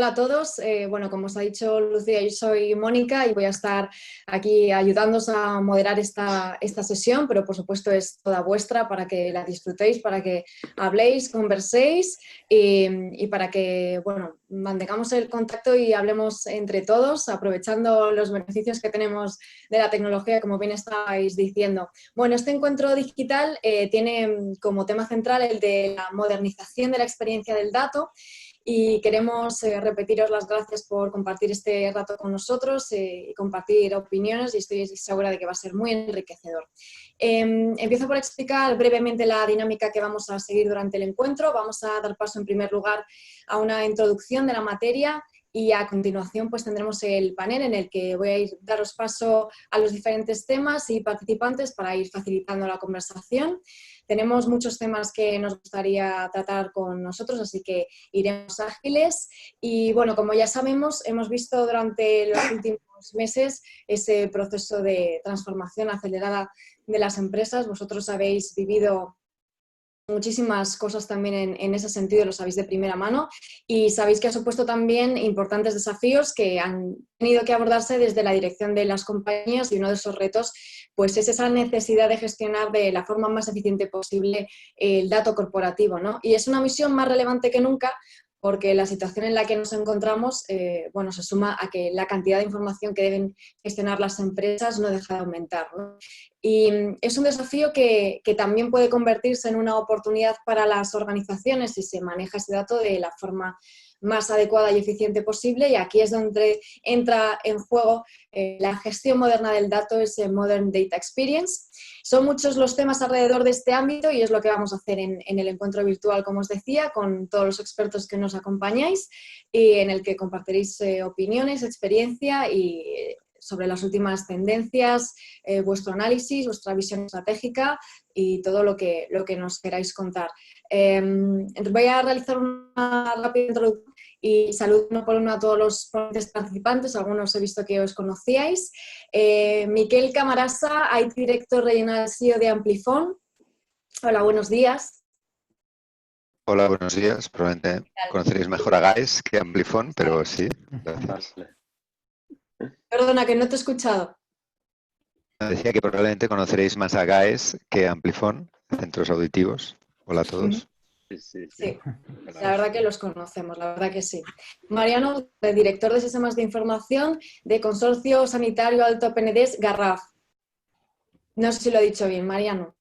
Hola a todos. Bueno, como os ha dicho Lucía, yo soy Mónica y voy a estar aquí ayudándoos a moderar esta sesión, pero por supuesto es toda vuestra para que la disfrutéis, para que habléis, converséis y para que, bueno, mantengamos el contacto y hablemos entre todos, aprovechando los beneficios que tenemos de la tecnología, como bien estáis diciendo. Bueno, este encuentro digital tiene como tema central el de la modernización de la experiencia del dato. Y queremos repetiros las gracias por compartir este rato con nosotros y compartir opiniones, y estoy segura de que va a ser muy enriquecedor. Empiezo por explicar brevemente la dinámica que vamos a seguir durante el encuentro. Vamos a dar paso en primer lugar a una introducción de la materia y a continuación pues tendremos el panel en el que voy a daros paso a los diferentes temas y participantes para ir facilitando la conversación. Tenemos muchos temas que nos gustaría tratar con nosotros, así que iremos ágiles. Y bueno, como ya sabemos, hemos visto durante los últimos meses ese proceso de transformación acelerada de las empresas. Vosotros habéis vivido muchísimas cosas también en ese sentido, lo sabéis de primera mano, y sabéis que ha supuesto también importantes desafíos que han tenido que abordarse desde la dirección de las compañías, y uno de esos retos pues es esa necesidad de gestionar de la forma más eficiente posible el dato corporativo, ¿no? Y es una misión más relevante que nunca, porque la situación en la que nos encontramos bueno, se suma a que la cantidad de información que deben gestionar las empresas no deja de aumentar, ¿no? Y es un desafío que también puede convertirse en una oportunidad para las organizaciones si se maneja ese dato de la forma más adecuada y eficiente posible, y aquí es donde entra en juego la gestión moderna del dato, ese Modern Data Experience. Son muchos los temas alrededor de este ámbito y es lo que vamos a hacer en el encuentro virtual, como os decía, con todos los expertos que nos acompañáis y en el que compartiréis opiniones, experiencia y sobre las últimas tendencias, vuestro análisis, vuestra visión estratégica y todo lo que nos queráis contar. Voy a realizar una rápida introducción y saludo uno por uno a todos los participantes. Algunos he visto que os conocíais. Miquel Camarasa, IT Director Regional CEO de Amplifon. Hola, buenos días. Hola, buenos días. Probablemente conoceréis mejor a Guys que a Amplifon, pero sí, gracias. Perdona, que no te he escuchado. Decía que probablemente conoceréis más a Guys que a Amplifon, centros auditivos. Hola a todos. Sí, la verdad que los conocemos, la verdad que sí. Mariano, director de Sistemas de Información de Consorcio Sanitario Alto Penedès, Garraf. No sé si lo he dicho bien, Mariano.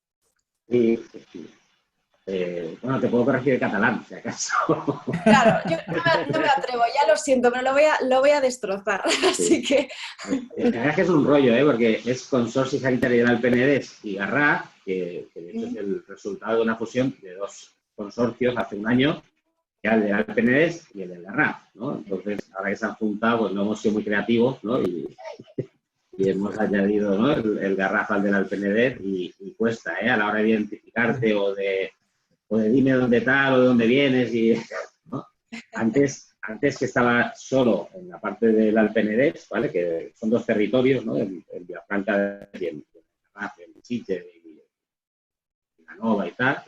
Sí. Bueno, te puedo corregir el catalán, si acaso. Claro, yo no me atrevo, ya lo siento, pero lo voy a destrozar, sí. Así que... La verdad es que es un rollo, porque es Consorcio Sanitario del Penedès y Garraf, que de hecho es el resultado de una fusión de dos consorcios hace un año, que era el del Penedès y el del Garraf, ¿no? Entonces, ahora que se han juntado, pues no hemos sido muy creativos, ¿no? Y hemos añadido, ¿no?, el Garraf al del Penedès y cuesta, a la hora de identificarte o de dime dónde tal o de dónde vienes, ¿no? Antes que estaba solo en la parte del Penedès, ¿vale?, que son dos territorios, ¿no?, el Vilafranca y el Sitges y la Nova y tal.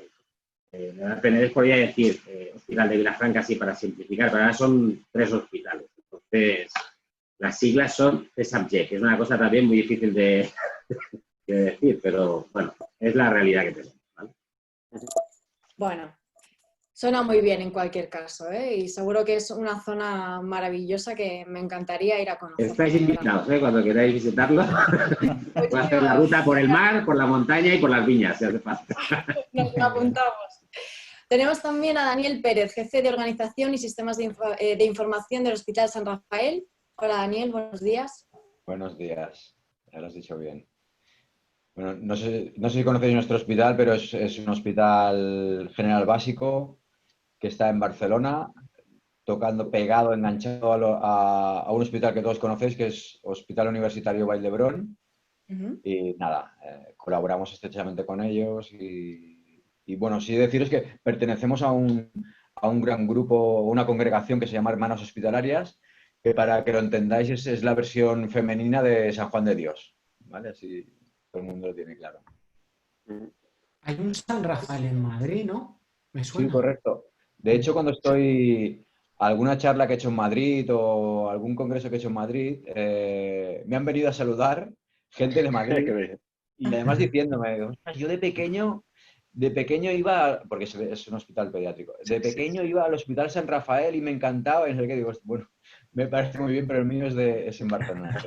En el Penedès podría decir Hospital de Vilafranca, así para simplificar, pero ahora son 3 hospitales. Entonces, las siglas son CESAPGE, que es una cosa también muy difícil de decir, pero bueno, es la realidad que tenemos, ¿vale? Bueno, suena muy bien en cualquier caso, y seguro que es una zona maravillosa que me encantaría ir a conocer. Estáis invitados, cuando queráis visitarlo. Puedes hacer la ruta por el mar, por la montaña y por las viñas, si hace falta. Nos lo apuntamos. Tenemos también a Daniel Pérez, jefe de Organización y Sistemas de Información del Hospital San Rafael. Hola Daniel, buenos días. Buenos días, ya lo has dicho bien. Bueno, no sé si conocéis nuestro hospital, pero es un hospital general básico que está en Barcelona, pegado, enganchado a un hospital que todos conocéis, que es Hospital Universitario Vall d'Hebron. Y nada, colaboramos estrechamente con ellos y bueno, sí deciros que pertenecemos a un gran grupo, una congregación que se llama Hermanas Hospitalarias, que para que lo entendáis es la versión femenina de San Juan de Dios, ¿vale? Así todo el mundo lo tiene claro. Hay un San Rafael en Madrid, ¿no? Me suena. Sí, correcto. De hecho, cuando estoy alguna charla que he hecho en Madrid o algún congreso que he hecho en Madrid, me han venido a saludar gente de Madrid y además diciéndome, "Ostras, yo de pequeño iba, porque es un hospital pediátrico, de pequeño iba al Hospital San Rafael y me encantaba", y no sé qué, digo, bueno, me parece muy bien, pero el mío es en Barcelona.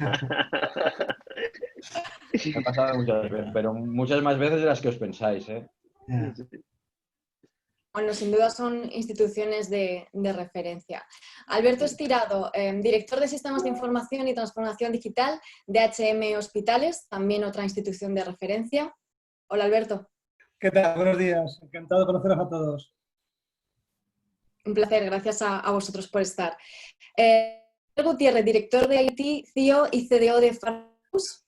Me ha pasado muchas veces, pero muchas más veces de las que os pensáis, ¿eh? Bueno, sin duda son instituciones de referencia. Alberto Estirado, director de Sistemas de Información y Transformación Digital de HM Hospitales, también otra institución de referencia. Hola, Alberto. ¿Qué tal? Buenos días. Encantado de conoceros a todos. Un placer, gracias a vosotros por estar. Gutiérrez, director de IT, CIO y CDO de Farus.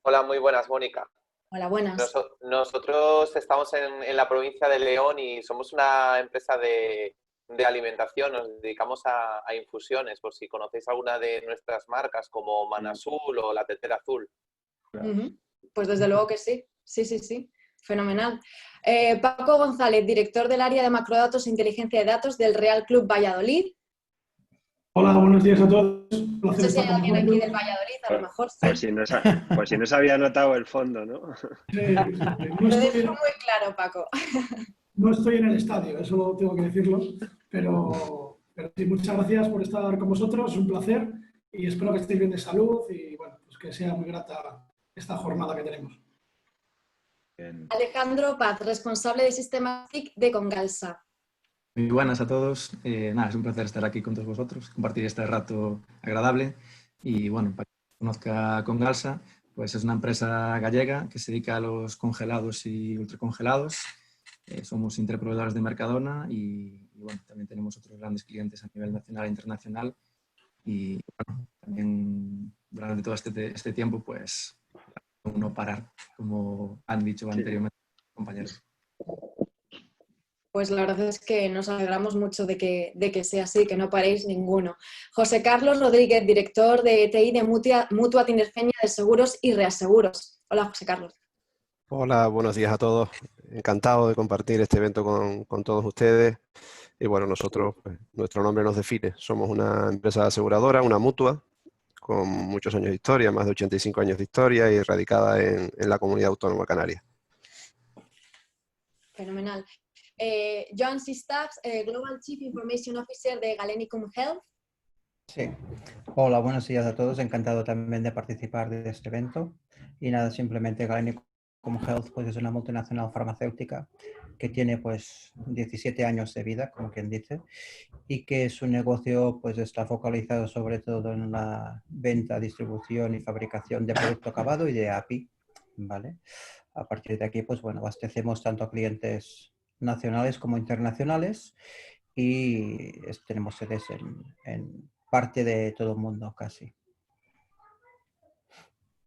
Hola, muy buenas, Mónica. Hola, buenas. Nosotros estamos en la provincia de León y somos una empresa de alimentación. Nos dedicamos a infusiones, por si conocéis alguna de nuestras marcas como Manazul o la Tetera Azul. Pues desde luego que sí. Sí. Fenomenal. Paco González, director del área de macrodatos e inteligencia de datos del Real Club Valladolid. Hola, buenos días a todos. No sé si hay alguien aquí del Valladolid, a lo mejor sí. Por si no se había notado el fondo, ¿no? Sí. Lo dejo muy claro, Paco. No estoy en el estadio, eso tengo que decirlo, pero sí, muchas gracias por estar con vosotros, es un placer y espero que estéis bien de salud y bueno, pues que sea muy grata esta jornada que tenemos. Bien. Alejandro Paz, responsable de sistemas TIC de Congalsa. Muy buenas a todos. Es un placer estar aquí con todos vosotros, compartir este rato agradable. Y bueno, para quien conozca Congalsa, pues es una empresa gallega que se dedica a los congelados y ultracongelados. Somos interproveedores de Mercadona y bueno, también tenemos otros grandes clientes a nivel nacional e internacional. Y bueno, también durante todo este tiempo, pues no parar, como han dicho anteriormente los compañeros. Pues la verdad es que nos alegramos mucho de que sea así, que no paréis ninguno. José Carlos Rodríguez, director de TI de Mutua Tinerfeña de Seguros y Reaseguros. Hola, José Carlos. Hola, buenos días a todos. Encantado de compartir este evento con todos ustedes. Y bueno, nosotros, pues, nuestro nombre nos define. Somos una empresa aseguradora, una mutua, con muchos años de historia, más de 85 años de historia y radicada en la comunidad autónoma canaria. Fenomenal. Joan Sistachs, Global Chief Information Officer de Galenicum Health. Sí. Hola, buenos días a todos. Encantado también de participar de este evento. Y nada, simplemente Galenicum Health pues, es una multinacional farmacéutica que tiene pues 17 años de vida, como quien dice, y que su negocio pues está focalizado sobre todo en la venta, distribución y fabricación de producto acabado y de API, ¿vale? A partir de aquí, pues bueno, abastecemos tanto a clientes nacionales como internacionales y tenemos sedes en parte de todo el mundo casi.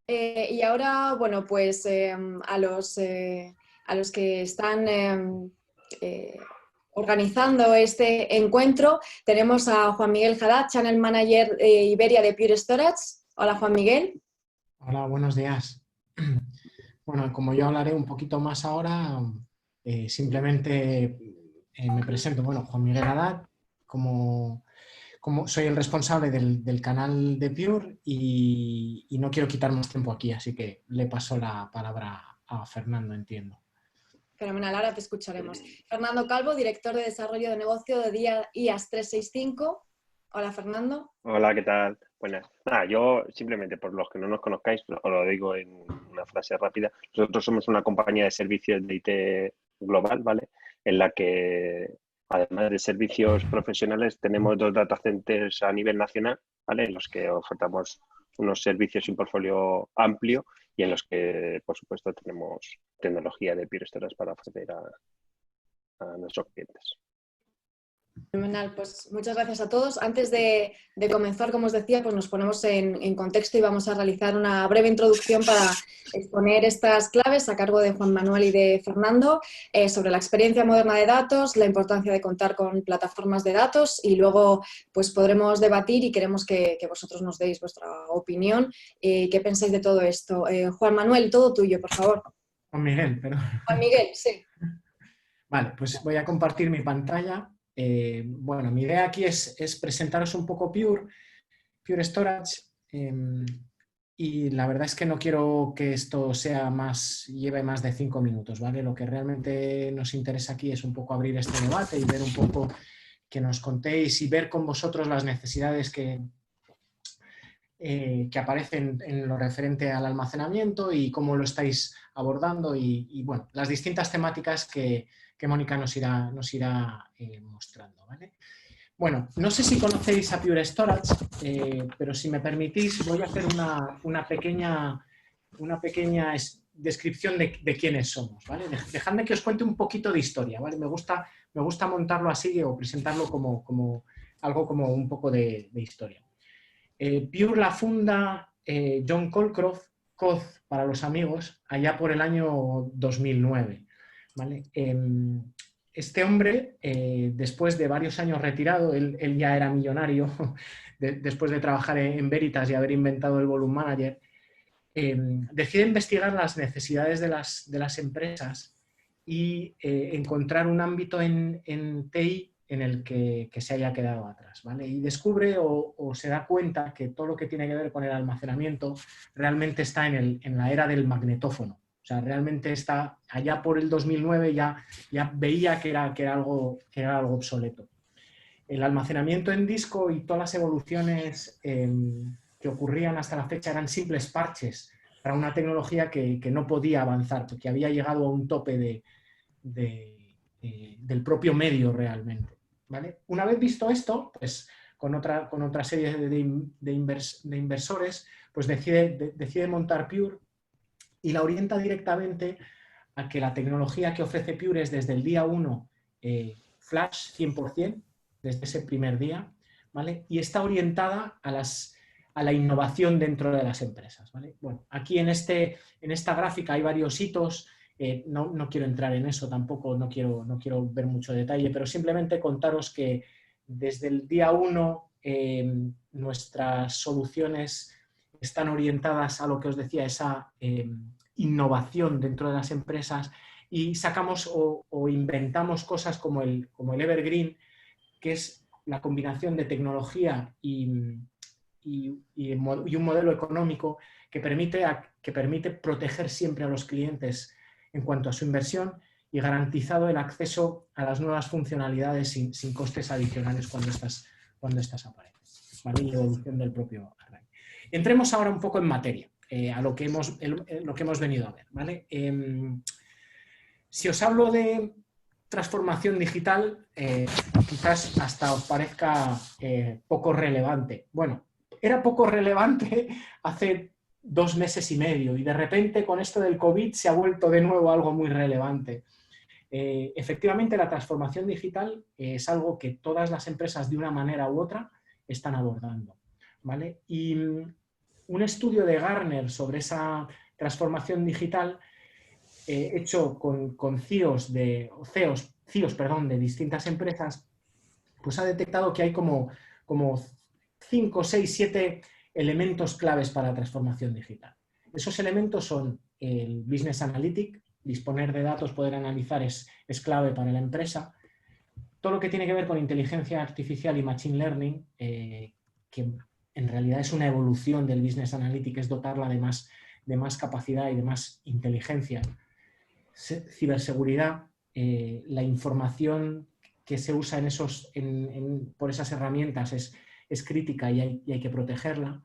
Y ahora, bueno, pues a los que están organizando este encuentro, tenemos a Juan Miguel Haddad, Channel Manager Iberia de Pure Storage. Hola, Juan Miguel. Hola, buenos días. Bueno, como yo hablaré un poquito más ahora, simplemente me presento. Bueno, Juan Miguel Haddad, como soy el responsable del canal de Pure y no quiero quitar más tiempo aquí, así que le paso la palabra a Fernando, entiendo. Fenomenal, ahora te escucharemos. Fernando Calvo, director de desarrollo de negocio de IAS 365. Hola, Fernando. Hola, ¿qué tal? Buenas. Yo simplemente, por los que no nos conozcáis, os lo digo en una frase rápida. Nosotros somos una compañía de servicios de IT global, ¿vale? En la que, además de servicios profesionales, tenemos 2 data centers a nivel nacional, ¿vale? En los que ofertamos unos servicios y un portfolio amplio y en los que, por supuesto, tenemos tecnología de Pure Storage para ofrecer a nuestros clientes. Fenomenal, pues muchas gracias a todos. Antes de comenzar, como os decía, pues nos ponemos en contexto y vamos a realizar una breve introducción para exponer estas claves a cargo de Juan Manuel y de Fernando sobre la experiencia moderna de datos, la importancia de contar con plataformas de datos y luego pues podremos debatir y queremos que vosotros nos deis vuestra opinión. ¿Qué pensáis de todo esto? Juan Manuel, todo tuyo, por favor. Juan Miguel, pero... Juan Miguel, sí. Vale, pues voy a compartir mi pantalla. Bueno, mi idea aquí es presentaros un poco Pure Storage, y la verdad es que no quiero que esto lleve más de 5 minutos, ¿vale? Lo que realmente nos interesa aquí es un poco abrir este debate y ver un poco que nos contéis y ver con vosotros las necesidades que aparecen en lo referente al almacenamiento y cómo lo estáis abordando y bueno, las distintas temáticas que Mónica nos irá mostrando, ¿vale? Bueno, no sé si conocéis a Pure Storage, pero si me permitís voy a hacer una pequeña descripción de quiénes somos, ¿vale? Dejadme que os cuente un poquito de historia, ¿vale? Me gusta montarlo así o presentarlo como algo como un poco de historia. Pure la funda John Coldcroft, Coz para los amigos, allá por el año 2009, ¿vale? Este hombre, después de varios años retirado, él ya era millonario, después de trabajar en Veritas y haber inventado el Volume Manager, decide investigar las necesidades de las empresas y encontrar un ámbito en TI en el que se haya quedado atrás, ¿vale? Y descubre o se da cuenta que todo lo que tiene que ver con el almacenamiento realmente está en la era del magnetófono. O sea, realmente está allá por el 2009 ya veía que era algo obsoleto. El almacenamiento en disco y todas las evoluciones que ocurrían hasta la fecha eran simples parches para una tecnología que no podía avanzar, porque había llegado a un tope del propio medio realmente, ¿vale? Una vez visto esto, pues con otra serie de inversores, pues decide montar Pure y la orienta directamente a que la tecnología que ofrece Pure es desde el día 1 Flash 100%, desde ese primer día, ¿vale? Y está orientada a la innovación dentro de las empresas, ¿vale? Bueno, aquí en esta gráfica hay varios hitos, no quiero entrar en eso tampoco, no quiero ver mucho detalle, pero simplemente contaros que desde el día 1 nuestras soluciones están orientadas a lo que os decía, esa innovación dentro de las empresas, y sacamos o inventamos cosas como el Evergreen, que es la combinación de tecnología y un modelo económico que permite proteger siempre a los clientes en cuanto a su inversión y garantizado el acceso a las nuevas funcionalidades sin costes adicionales cuando estas aparecen, ¿vale? Y evolución del propio array. Entremos ahora un poco en materia, a lo que hemos venido a ver, ¿vale? Si os hablo de transformación digital, quizás hasta os parezca poco relevante. Bueno, era poco relevante hace 2 meses y medio y de repente con esto del COVID se ha vuelto de nuevo algo muy relevante. Efectivamente, la transformación digital es algo que todas las empresas de una manera u otra están abordando, ¿vale? Y un estudio de Gartner sobre esa transformación digital hecho con CEOs de distintas empresas, pues ha detectado que hay como 5, 6, 7 elementos claves para la transformación digital. Esos elementos son el Business Analytics, disponer de datos, poder analizar es clave para la empresa. Todo lo que tiene que ver con inteligencia artificial y Machine Learning, que en realidad es una evolución del Business Analytics, es dotarla de más capacidad y de más inteligencia. Ciberseguridad, la información que se usa por esas herramientas es crítica y hay que protegerla.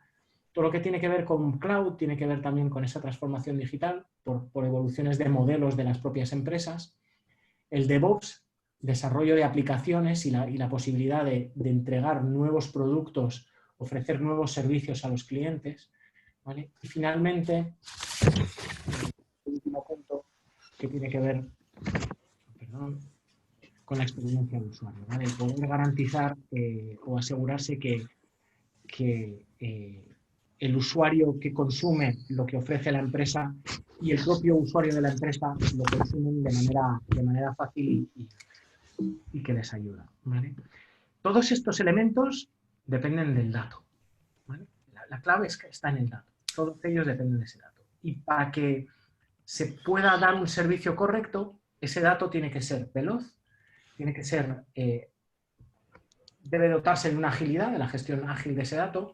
Todo lo que tiene que ver con cloud tiene que ver también con esa transformación digital por evoluciones de modelos de las propias empresas. El DevOps, desarrollo de aplicaciones y la posibilidad de entregar nuevos productos, ofrecer nuevos servicios a los clientes, ¿vale? Y finalmente, el último punto que tiene que ver con la experiencia del usuario, ¿vale? El poder garantizar o asegurarse que el usuario que consume lo que ofrece la empresa y el propio usuario de la empresa lo consumen de manera fácil y que les ayuda, ¿vale? Todos estos elementos dependen del dato, ¿vale? La clave es que está en el dato. Todos ellos dependen de ese dato. Y para que se pueda dar un servicio correcto, ese dato tiene que ser veloz, tiene que ser debe dotarse de una agilidad, de la gestión ágil de ese dato,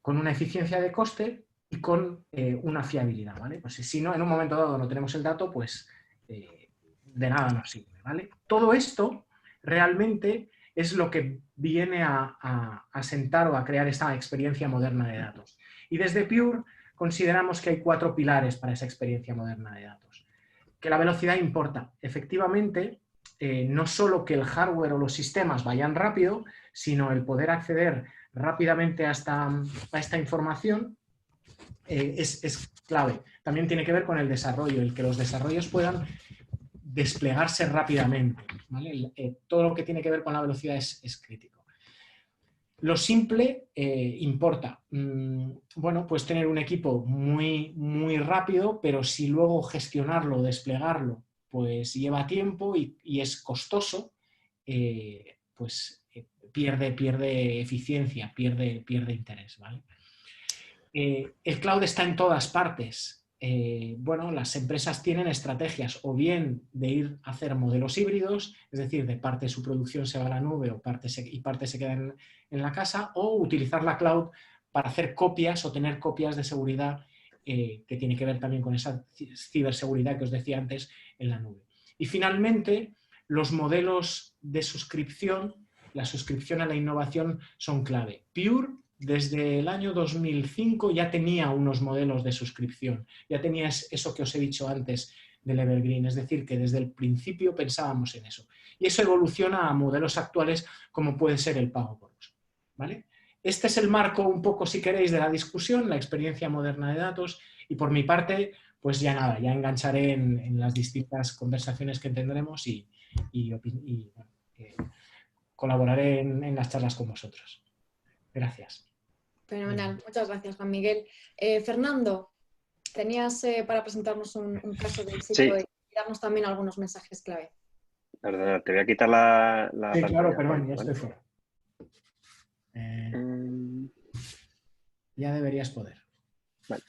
con una eficiencia de coste y con una fiabilidad, ¿vale? Pues si no, en un momento dado no tenemos el dato, pues de nada nos sirve, ¿vale? Todo esto realmente es lo que viene a sentar o a crear esta experiencia moderna de datos. Y desde Pure consideramos que hay 4 pilares para esa experiencia moderna de datos. Que la velocidad importa. Efectivamente, no solo que el hardware o los sistemas vayan rápido, sino el poder acceder rápidamente a esta información es clave. También tiene que ver con el desarrollo, el que los desarrollos puedan desplegarse rápidamente, ¿vale? Todo lo que tiene que ver con la velocidad es crítico. Lo simple importa. Bueno, pues tener un equipo muy, muy rápido, pero si luego gestionarlo, desplegarlo, pues lleva tiempo y es costoso, pues pierde eficiencia, pierde interés, ¿vale? El cloud está en todas partes. Bueno, las empresas tienen estrategias o bien de ir a hacer modelos híbridos, es decir, de parte de su producción se va a la nube o parte se queda en la casa, o utilizar la cloud para hacer copias o tener copias de seguridad que tiene que ver también con esa ciberseguridad que os decía antes en la nube. Y finalmente, los modelos de suscripción, la suscripción a la innovación son clave. Pure, desde el año 2005 ya tenía unos modelos de suscripción, ya tenía eso que os he dicho antes del Evergreen, es decir, que desde el principio pensábamos en eso. Y eso evoluciona a modelos actuales como puede ser el pago por uso, ¿vale? Este es el marco un poco, si queréis, de la discusión, la experiencia moderna de datos, y por mi parte, pues ya nada, ya engancharé en las distintas conversaciones que tendremos y bueno, colaboraré en las charlas con vosotros. Gracias. Fenomenal, muchas gracias, Juan Miguel. Fernando, tenías para presentarnos un caso de éxito y darnos también algunos mensajes clave. Perdona, te voy a quitar la sí, pantalla. Claro, perdón, ya ¿vale? estoy fuera. Ya deberías poder. Vale.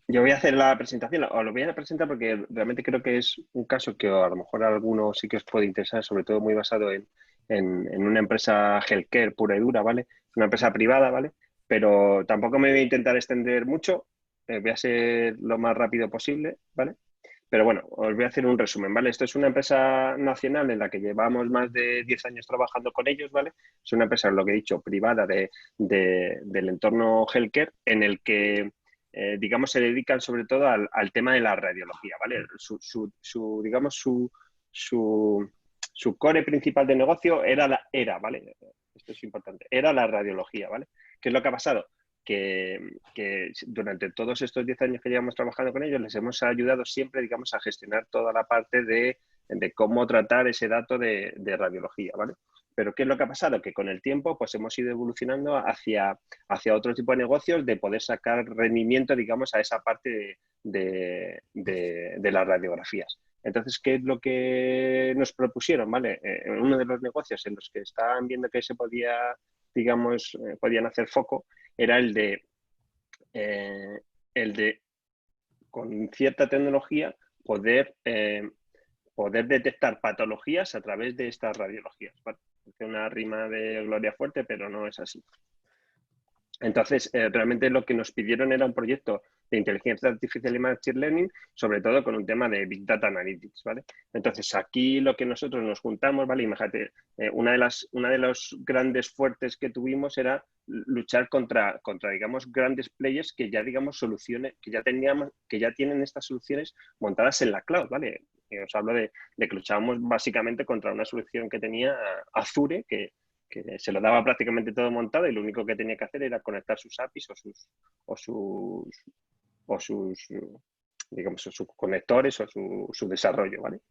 Yo voy a hacer la presentación, o lo voy a presentar porque realmente creo que es un caso que a lo mejor a algunos sí que os puede interesar, sobre todo muy basado en una empresa healthcare pura y dura, ¿vale? Una empresa privada, ¿vale? Pero tampoco me voy a intentar extender mucho, voy a ser lo más rápido posible, ¿vale? Pero bueno, os voy a hacer un resumen, ¿vale? Esto es una empresa nacional en la que llevamos más de 10 años trabajando con ellos, ¿vale? Es una empresa, lo que he dicho, privada del entorno healthcare, en el que, digamos, se dedican sobre todo al tema de la radiología, ¿vale? Su core principal de negocio era, ¿vale? Esto es importante, era la radiología, ¿vale? ¿Qué es lo que ha pasado? Que durante todos estos 10 años que llevamos trabajando con ellos les hemos ayudado siempre, digamos, a gestionar toda la parte de cómo tratar ese dato de radiología, ¿vale? Pero ¿qué es lo que ha pasado? Que con el tiempo pues hemos ido evolucionando hacia otro tipo de negocios, de poder sacar rendimiento, digamos, a esa parte de las radiografías. Entonces, ¿qué es lo que nos propusieron? ¿Vale? Uno de los negocios en los que estaban viendo que se podía, digamos, podían hacer foco, era el de con cierta tecnología poder detectar patologías a través de estas radiologías. ¿Vale? Es una rima de Gloria fuerte, pero no es así. Entonces, realmente lo que nos pidieron era un proyecto de inteligencia artificial y machine learning, sobre todo con un tema de Big Data Analytics, ¿vale? Entonces, aquí lo que nosotros nos juntamos, ¿vale? Imagínate, una de los grandes fuertes que tuvimos era luchar contra, digamos, grandes players que ya, digamos, que ya tienen estas soluciones montadas en la cloud, ¿vale? Os hablo de que luchábamos básicamente contra una solución que tenía Azure, que se lo daba prácticamente todo montado y lo único que tenía que hacer era conectar sus APIs o sus conectores o su desarrollo, ¿vale?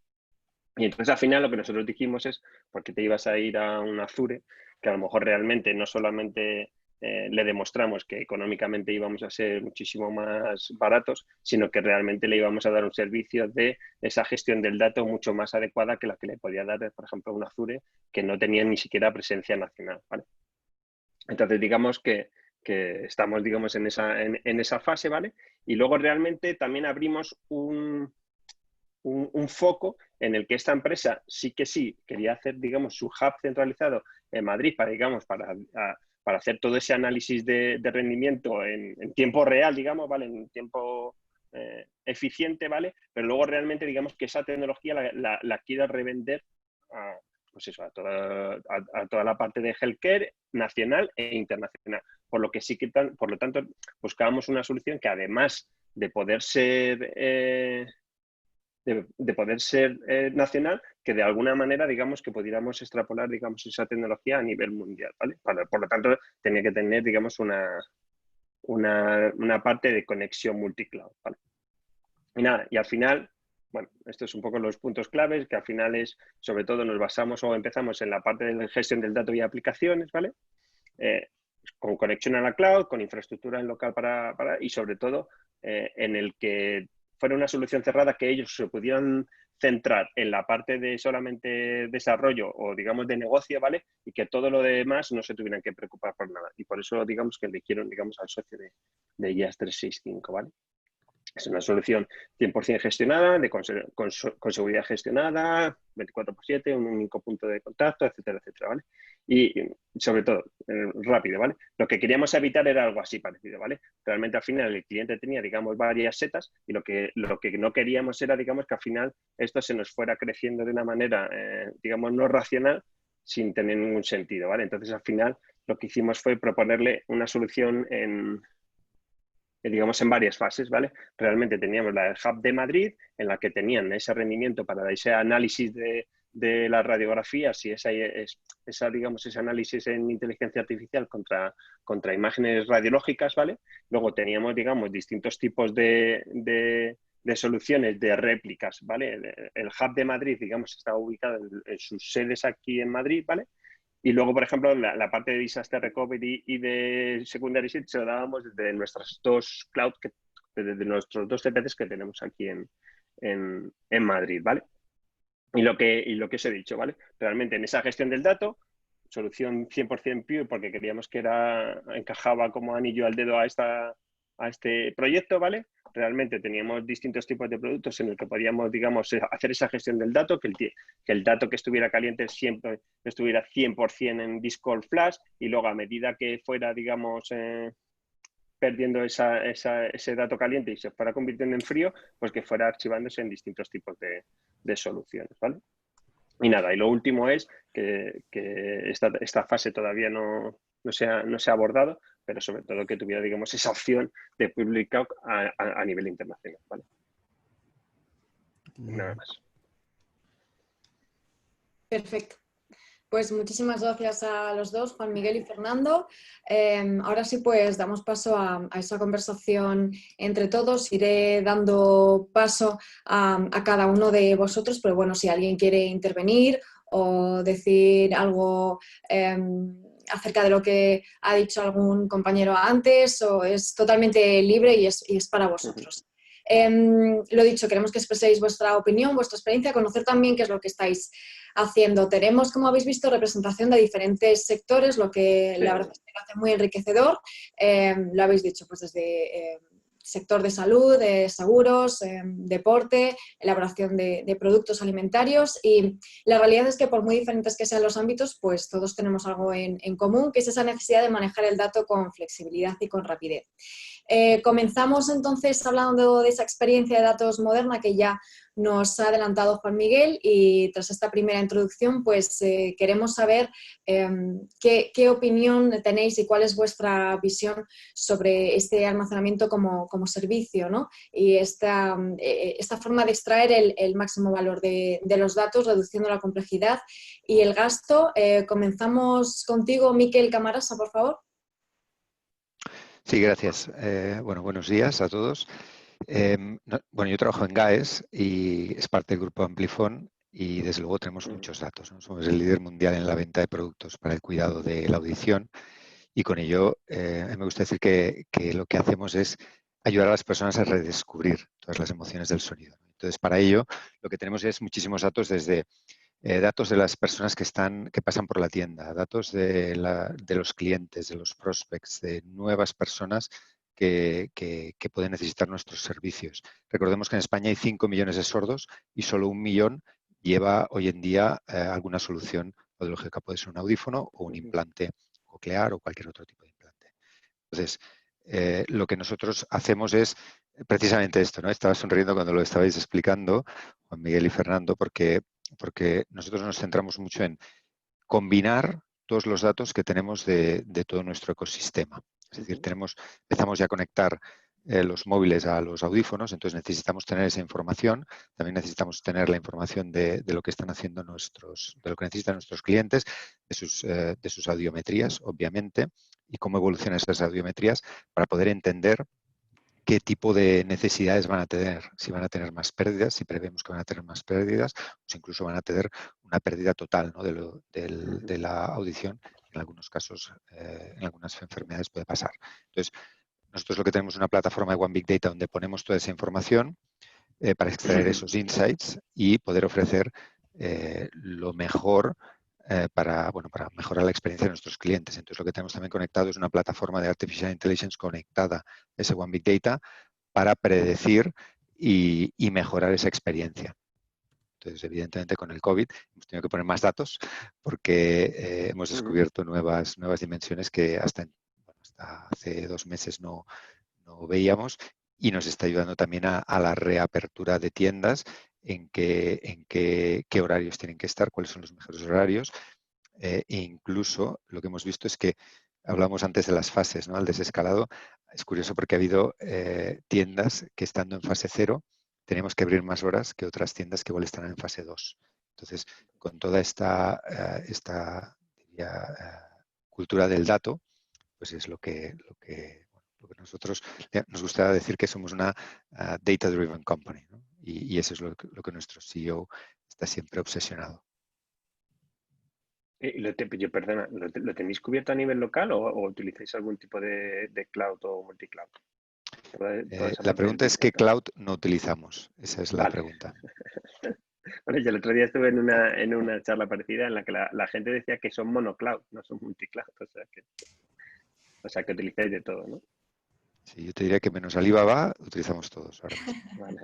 Y entonces al final lo que nosotros dijimos es, ¿por qué te ibas a ir a un Azure que a lo mejor realmente no solamente le demostramos que económicamente íbamos a ser muchísimo más baratos, sino que realmente le íbamos a dar un servicio de esa gestión del dato mucho más adecuada que la que le podía dar, por ejemplo, un Azure que no tenía ni siquiera presencia nacional, ¿vale? Entonces, digamos que estamos, digamos, en esa fase, ¿vale? Y luego realmente también abrimos un foco en el que esta empresa sí quería hacer, digamos, su hub centralizado en Madrid para hacer todo ese análisis de rendimiento en tiempo real, digamos, ¿vale? En tiempo eficiente, ¿vale? Pero luego realmente, digamos, que esa tecnología la quiera revender pues eso, a toda la parte de healthcare nacional e internacional. Por lo tanto, buscábamos una solución que además de poder ser nacional, que de alguna manera, digamos, que pudiéramos extrapolar, digamos, esa tecnología a nivel mundial, ¿vale? Por lo tanto, tenía que tener, digamos, una parte de conexión multicloud, ¿vale? Y nada, y al final, bueno, estos son un poco los puntos claves, que al final es, sobre todo, nos basamos o empezamos en la parte de gestión del dato y aplicaciones, ¿vale? Con conexión a la cloud, con infraestructura en local y sobre todo en el que fuera una solución cerrada que ellos se pudieran centrar en la parte de solamente desarrollo o, digamos, de negocio, ¿vale? Y que todo lo demás no se tuvieran que preocupar por nada. Y por eso, digamos, que eligieron, digamos, al socio de IAS 365, ¿vale? Es una solución 100% gestionada, con seguridad gestionada, 24/7, un único punto de contacto, etcétera, etcétera, ¿vale? Y sobre todo, rápido, ¿vale? Lo que queríamos evitar era algo así parecido, ¿vale? Realmente al final el cliente tenía, digamos, varias setas y lo que no queríamos era, digamos, que al final esto se nos fuera creciendo de una manera, digamos, no racional, sin tener ningún sentido, ¿vale? Entonces, al final, lo que hicimos fue proponerle una solución digamos, en varias fases, ¿vale? Realmente teníamos la del Hub de Madrid, en la que tenían ese rendimiento para ese análisis de las radiografías y digamos, ese análisis en inteligencia artificial contra imágenes radiológicas, ¿vale? Luego teníamos, digamos, distintos tipos de soluciones de réplicas, ¿vale? El Hub de Madrid, digamos, está ubicado en sus sedes aquí en Madrid, ¿vale? Y luego, por ejemplo, la parte de Disaster Recovery y de Secondary Shield se lo dábamos desde nuestras dos cloud, desde nuestros dos CPCs que tenemos aquí en Madrid, ¿vale? Y lo que os he dicho, ¿vale? Realmente en esa gestión del dato, solución 100% Pure, porque queríamos que encajaba como anillo al dedo a este proyecto, ¿vale? Realmente teníamos distintos tipos de productos en el que podíamos, digamos, hacer esa gestión del dato, que el dato que estuviera caliente siempre estuviera 100% en disco all flash y luego a medida que fuera, digamos, perdiendo ese dato caliente y se fuera convirtiendo en frío, pues que fuera archivándose en distintos tipos de soluciones, ¿vale? Y nada, y lo último es que esta fase todavía no se ha abordado, pero sobre todo que tuviera, digamos, esa opción de public cloud a nivel internacional, ¿vale? Nada más. Perfecto. Pues muchísimas gracias a los dos, Juan Miguel y Fernando. Ahora sí, pues damos paso a esa conversación entre todos. Iré dando paso a cada uno de vosotros, pero bueno, si alguien quiere intervenir o decir algo acerca de lo que ha dicho algún compañero antes, es totalmente libre y es para vosotros. Lo dicho, queremos que expreséis vuestra opinión, vuestra experiencia, conocer también qué es lo que estáis haciendo. Tenemos, como habéis visto, representación de diferentes sectores, lo que la verdad es que lo hace muy enriquecedor. Lo habéis dicho, pues desde sector de salud, de seguros, deporte, elaboración de productos alimentarios, y la realidad es que por muy diferentes que sean los ámbitos, pues todos tenemos algo en común, que es esa necesidad de manejar el dato con flexibilidad y con rapidez. Comenzamos entonces hablando de esa experiencia de datos moderna que ya nos ha adelantado Juan Miguel, y tras esta primera introducción pues queremos saber qué opinión tenéis y cuál es vuestra visión sobre este almacenamiento como servicio, ¿no? Y esta forma de extraer el máximo valor de los datos, reduciendo la complejidad y el gasto. Comenzamos contigo, Miquel Camarasa, por favor. Sí, gracias. Bueno, buenos días a todos. Bueno, yo trabajo en GAES y es parte del grupo Amplifon y desde luego tenemos muchos datos, ¿no? Somos el líder mundial en la venta de productos para el cuidado de la audición y con ello me gusta decir que lo que hacemos es ayudar a las personas a redescubrir todas las emociones del sonido. Entonces, para ello lo que tenemos es muchísimos datos, desde datos de las personas que pasan por la tienda, datos de los clientes, de los prospects, de nuevas personas que pueden necesitar nuestros servicios. Recordemos que en España hay 5 millones de sordos y solo 1 millón lleva hoy en día alguna solución audiológica. Puede ser un audífono o un implante coclear o cualquier otro tipo de implante. Entonces, lo que nosotros hacemos es precisamente esto, ¿no? Estaba sonriendo cuando lo estabais explicando, Juan Miguel y Fernando, porque nosotros nos centramos mucho en combinar todos los datos que tenemos de todo nuestro ecosistema. Es decir, empezamos ya a conectar los móviles a los audífonos, entonces necesitamos tener esa información. También necesitamos tener la información de lo que están haciendo de lo que necesitan nuestros clientes, de sus audiometrías, obviamente, y cómo evolucionan esas audiometrías para poder entender qué tipo de necesidades van a tener, si van a tener más pérdidas, si prevemos que van a tener más pérdidas, o si incluso van a tener una pérdida total, ¿no? de la audición. En algunos casos, en algunas enfermedades puede pasar. Entonces, nosotros lo que tenemos es una plataforma de One Big Data donde ponemos toda esa información para extraer esos insights y poder ofrecer lo mejor para mejorar la experiencia de nuestros clientes. Entonces, lo que tenemos también conectado es una plataforma de Artificial Intelligence conectada a ese One Big Data para predecir y mejorar esa experiencia. Entonces, evidentemente, con el COVID hemos tenido que poner más datos porque hemos descubierto nuevas dimensiones que hasta hace 2 meses no veíamos, y nos está ayudando también a la reapertura de tiendas, en qué horarios tienen que estar, cuáles son los mejores horarios. E incluso lo que hemos visto es que hablamos antes de las fases, ¿no? El desescalado. Es curioso porque ha habido tiendas que, estando en fase 0, tenemos que abrir más horas que otras tiendas que igual están en fase 2. Entonces, con toda esta cultura del dato, pues es lo que nosotros nos gusta decir, que somos una data-driven company, ¿no? Y eso es lo que nuestro CEO está siempre obsesionado. Perdona, ¿lo tenéis cubierto a nivel local o utilizáis algún tipo de cloud o multicloud? La pregunta es qué cloud no utilizamos. Esa es la pregunta. Bueno, yo el otro día estuve en una charla parecida en la que la gente decía que son monocloud, no son multicloud. O sea que utilizáis de todo, ¿no? Sí, yo te diría que menos Alibaba utilizamos todos ahora mismo. Vale.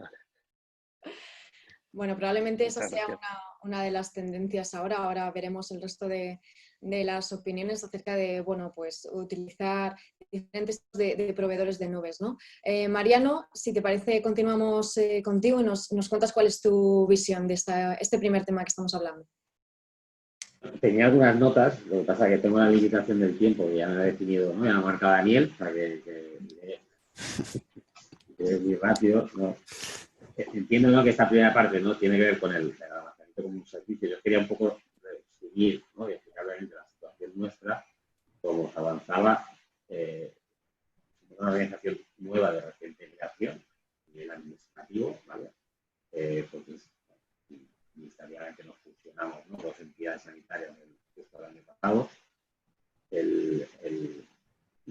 Bueno, probablemente esa sea una de las tendencias ahora. Ahora veremos el resto de las opiniones acerca de, bueno, pues utilizar diferentes de proveedores de nubes, ¿no? Mariano, si te parece, continuamos contigo y nos cuentas cuál es tu visión de este primer tema que estamos hablando. Tenía algunas notas, lo que pasa es que tengo una limitación del tiempo, que ya me ha definido, ¿no? Me ha marcado Daniel, o sea que es muy rápido, ¿no? Entiendo, ¿no?, que esta primera parte, ¿no?, tiene que ver con el almacenamiento como un servicio. Yo quería un poco resumir, ¿no?, y explicar realmente la situación nuestra, cómo se avanzaba, una organización nueva de reciente creación, a nivel administrativo, ¿vale? Porque ministerialmente nos fusionamos, ¿no?, 2 entidades sanitarias justo el año pasado. El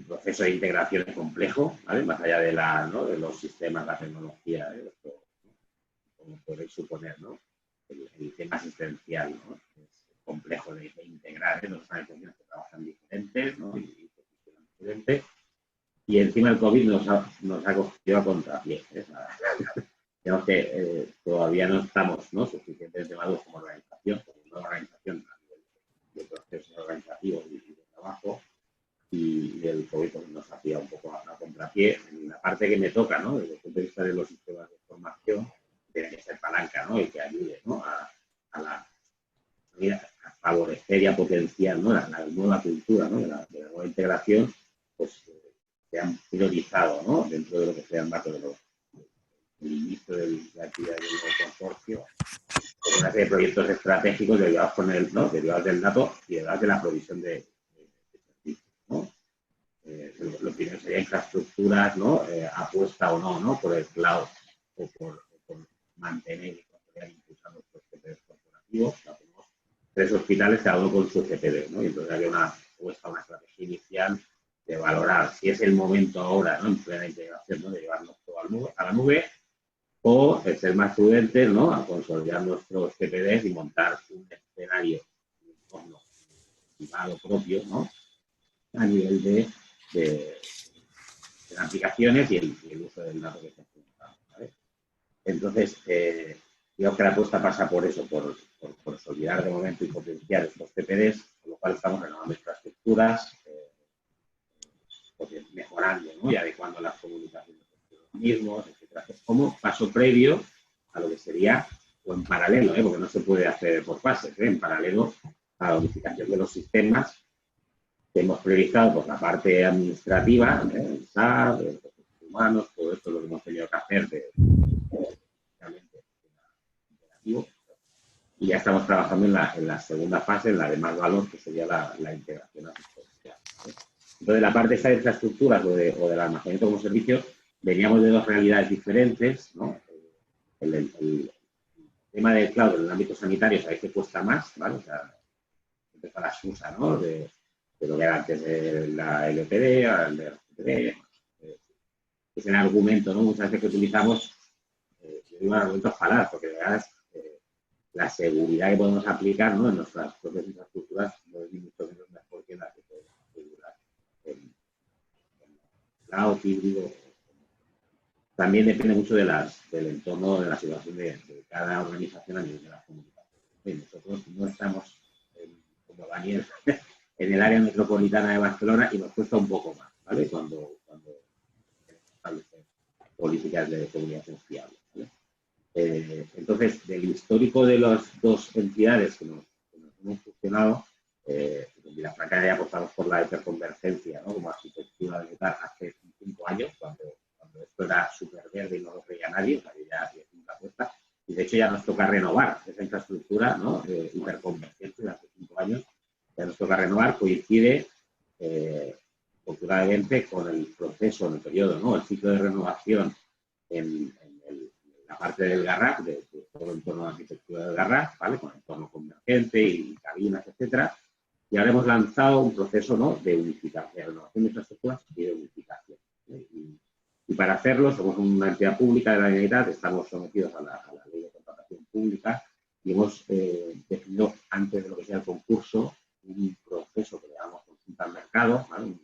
proceso de integración es complejo, ¿vale?, más allá de los sistemas, la tecnología, como podéis suponer, ¿no? El tema asistencial, ¿no? Es complejo de integrar, ¿eh? Los organizaciones que trabajan diferentes, ¿no? Y funcionan diferente. Y encima el COVID nos ha cogido a contrapié, ¿eh? Digamos que todavía no estamos, ¿no?, suficientemente maduros como organización, como una organización a nivel de procesos organizativos y de trabajo, y el COVID nos hacía un poco a contrapié. En la parte que me toca, ¿no?, desde el punto de vista de los sistemas de formación, tiene que ser palanca, ¿no?, y que ayude, ¿no?, a favorecer y a potenciar, ¿no?, la nueva cultura, ¿no?, de la nueva integración, pues se han priorizado, ¿no?, dentro de lo que sea el marco del inicio de la actividad del nuevo consorcio, con una serie de proyectos estratégicos derivados derivados del dato y derivados de la provisión de servicios, ¿no? Lo primero sería infraestructuras, ¿no?, apuesta o no por el cloud o por mantener y controlar e impulsar nuestros CPDs corporativos. Tenemos 3 hospitales, cada uno con su CPD, ¿no? Y entonces había una estrategia inicial de valorar si es el momento ahora, ¿no?, en plena integración, ¿no?, de llevarnos todo a la nube, o el ser más prudentes, ¿no?, a consolidar nuestros CPDs y montar un escenario, un entorno privado propio, ¿no?, a nivel de en aplicaciones y el uso del dato que se ha, ¿vale? Entonces, digamos que la apuesta pasa por eso, por consolidar de momento y potenciar estos CPDs, con lo cual estamos renovando infraestructuras, mejorando, ¿no? Y adecuando las comunicaciones entre los mismos, etcétera. Es como paso previo a lo que sería, o en paralelo, porque no se puede hacer por fases, en paralelo a la unificación de los sistemas que hemos priorizado por la parte administrativa, el SAP, los recursos humanos, todo esto es lo que hemos tenido que hacer y ya estamos trabajando en la segunda fase, en la de más valor, que sería la integración asistencial. Entonces, la parte esta de infraestructuras o del almacenamiento como servicio, veníamos de dos realidades diferentes, ¿no? El tema del cloud en el ámbito sanitario, sabéis que cuesta más, ¿vale? O sea, empezó la SUSA, ¿no? De lo que era antes de la LPD, ahora el de la LPD. Es el argumento, ¿no? Muchas veces que utilizamos, yo digo argumentos falaz, porque de verdad la seguridad que podemos aplicar, ¿no? En nuestras propias infraestructuras no es ni mucho menos mejor que la que podemos asegurar en cloud, híbrido. También depende mucho del entorno, de la situación de cada organización a nivel de las comunicaciones. Nosotros no estamos, como Daniel, en el área metropolitana de Barcelona y nos cuesta un poco más, ¿vale? Cuando establecer políticas de comunicación fiables, ¿vale? Entonces, del histórico de las dos entidades que nos hemos funcionado, Vilafranca ya apostamos por la hiperconvergencia, ¿no? Como arquitectura de tal hace 5 años, cuando esto era súper verde y no lo creía nadie, o sea, que ya hicimos la apuesta. Y de hecho ya nos toca renovar esa infraestructura, ¿no? Hiperconvergente de hace 5 años, ya nos toca renovar, coincide culturalmente con el proceso, en el periodo, ¿no? El ciclo de renovación en la parte del Garraf, de todo el entorno de arquitectura del Garraf, ¿vale? Con el entorno convergente y cabinas, etcétera. Y ahora hemos lanzado un proceso, ¿no? De unificación, de renovación de infraestructuras y de unificación, ¿eh? Y para hacerlo, somos una entidad pública de la Generalitat, estamos sometidos a la ley de contratación pública y hemos definido, antes de lo que sea el concurso, un proceso que llamamos consulta al mercado, ¿vale?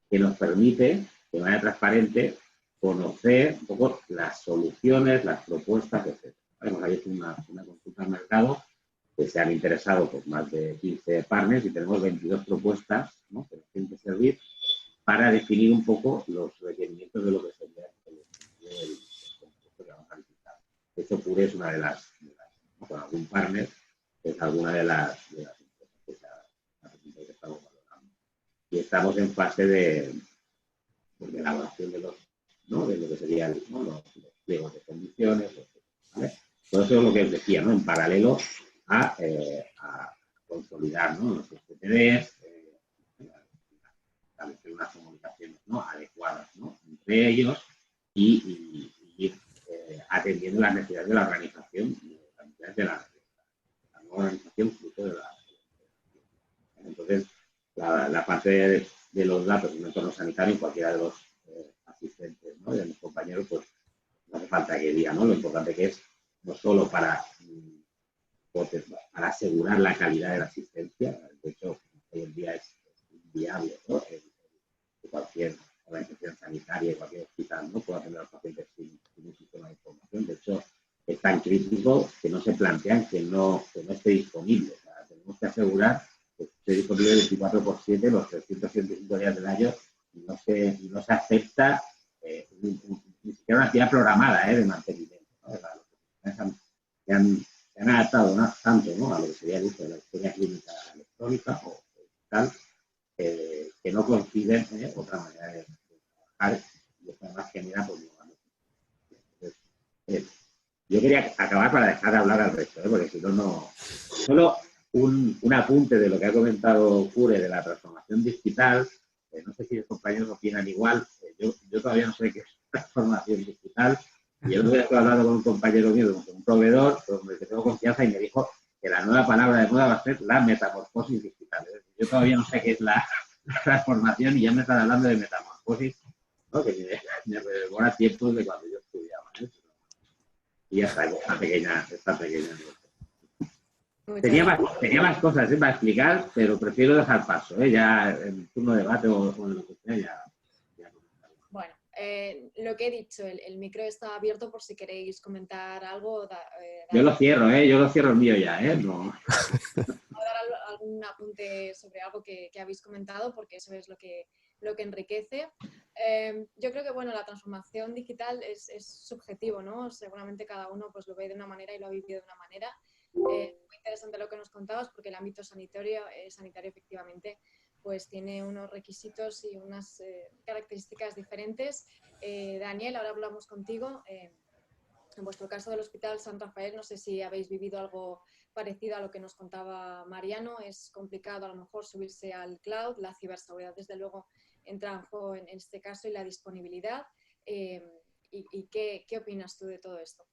Que nos permite, de manera transparente, conocer un poco las soluciones, las propuestas, etc. Hemos hecho una consulta al mercado que se han interesado pues, más de 15 partners y tenemos 22 propuestas, ¿no? Que nos tienen que servir para definir un poco los requerimientos de lo que sería el concurso que vamos a licitar. De hecho, PURE es una de las ¿no? Con algún partner, es alguna de las empresas que estamos valorando. Y estamos en fase de elaboración de lo que serían los pliegos de condiciones, ¿vale? Todo eso es lo que os decía, ¿no? En paralelo a consolidar, ¿no? Los CPDs, establecer unas comunicaciones, ¿no? Adecuadas, ¿no? Entre ellos y ir atendiendo las necesidades de la organización, las necesidades de la nueva organización fruto de la. Entonces, la parte de los datos en un entorno sanitario, en cualquiera de los asistentes, ¿no? De mis compañeros, pues no hace falta que diga, ¿no? Lo importante que es no solo para asegurar la calidad de la asistencia, de hecho, hoy en día es inviable, ¿no? Que cualquier organización sanitaria, cualquier hospital, ¿no? Pueda atender a los pacientes sin un sistema de información. De hecho, es tan crítico que no se plantean que no esté disponible. O sea, tenemos que asegurar que esté disponible 24/7 los 365 días del año y no se acepta ni siquiera una actividad programada de mantenimiento, ¿no? Se han adaptado tanto, ¿no? A lo que sería el uso de la historia clínica electrónica o tal, que no coinciden otra manera de trabajar y esto además genera pues, yo quería acabar para dejar de hablar al resto, porque si no. Solo un apunte de lo que ha comentado Pure de la transformación digital. No sé si los compañeros opinan igual. Yo todavía no sé qué es transformación digital. Y el otro día estoy hablando con un compañero mío, con un proveedor, con el que tengo confianza, y me dijo que la nueva palabra de moda va a ser la metamorfosis digital. Yo todavía no sé qué es la transformación y ya me están hablando de metamorfosis, ¿no? Que me rememora tiempos de cuando yo estudiaba, ¿eh? Y ya está, esta pequeña. Tenía más cosas para explicar, pero prefiero dejar paso, ¿eh? Ya en turno de debate o en lo que sea, ya Lo que he dicho, el micro está abierto por si queréis comentar algo. Yo lo cierro, yo lo cierro el mío ya, no. Dar algún apunte sobre algo que habéis comentado, porque eso es lo que enriquece. Yo creo que bueno, la transformación digital es subjetivo, ¿no? Seguramente cada uno pues, lo ve de una manera y lo ha vivido de una manera. Muy interesante lo que nos contabas, porque el ámbito sanitario efectivamente pues tiene unos requisitos y unas características diferentes. Daniel, ahora hablamos contigo. En vuestro caso del Hospital San Rafael, no sé si habéis vivido algo parecido a lo que nos contaba Mariano. Es complicado a lo mejor subirse al cloud, la ciberseguridad desde luego entra en juego en este caso y la disponibilidad. ¿Y qué opinas tú de todo esto?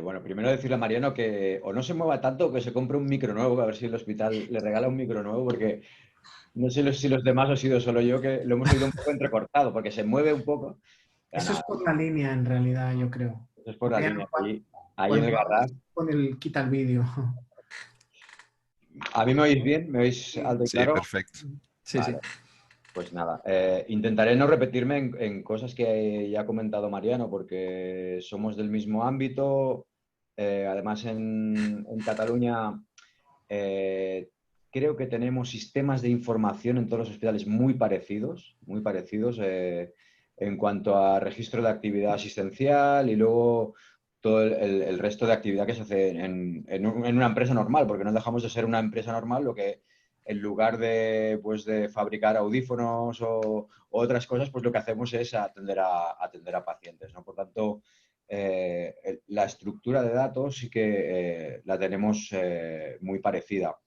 Bueno, primero decirle a Mariano que o no se mueva tanto o que se compre un micro nuevo, a ver si el hospital le regala un micro nuevo, porque no sé si los demás o he sido solo yo que lo hemos oído un poco entrecortado, porque se mueve un poco. Eso es por la línea, en realidad, yo creo. Eso es por la línea, ahí en el Garraf. Con el quita el vídeo. ¿A mí me oís bien? ¿Me oís alto y claro? Sí, perfecto. Sí, vale. Sí. Pues nada, intentaré no repetirme en cosas que ya ha comentado Mariano, porque somos del mismo ámbito. Además, en Cataluña creo que tenemos sistemas de información en todos los hospitales muy parecidos en cuanto a registro de actividad asistencial y luego todo el resto de actividad que se hace en una empresa normal, porque no dejamos de ser una empresa normal, lo que en lugar de, pues, de fabricar audífonos o otras cosas, pues lo que hacemos es atender a pacientes, ¿no? Por tanto, la estructura de datos sí que la tenemos muy parecida.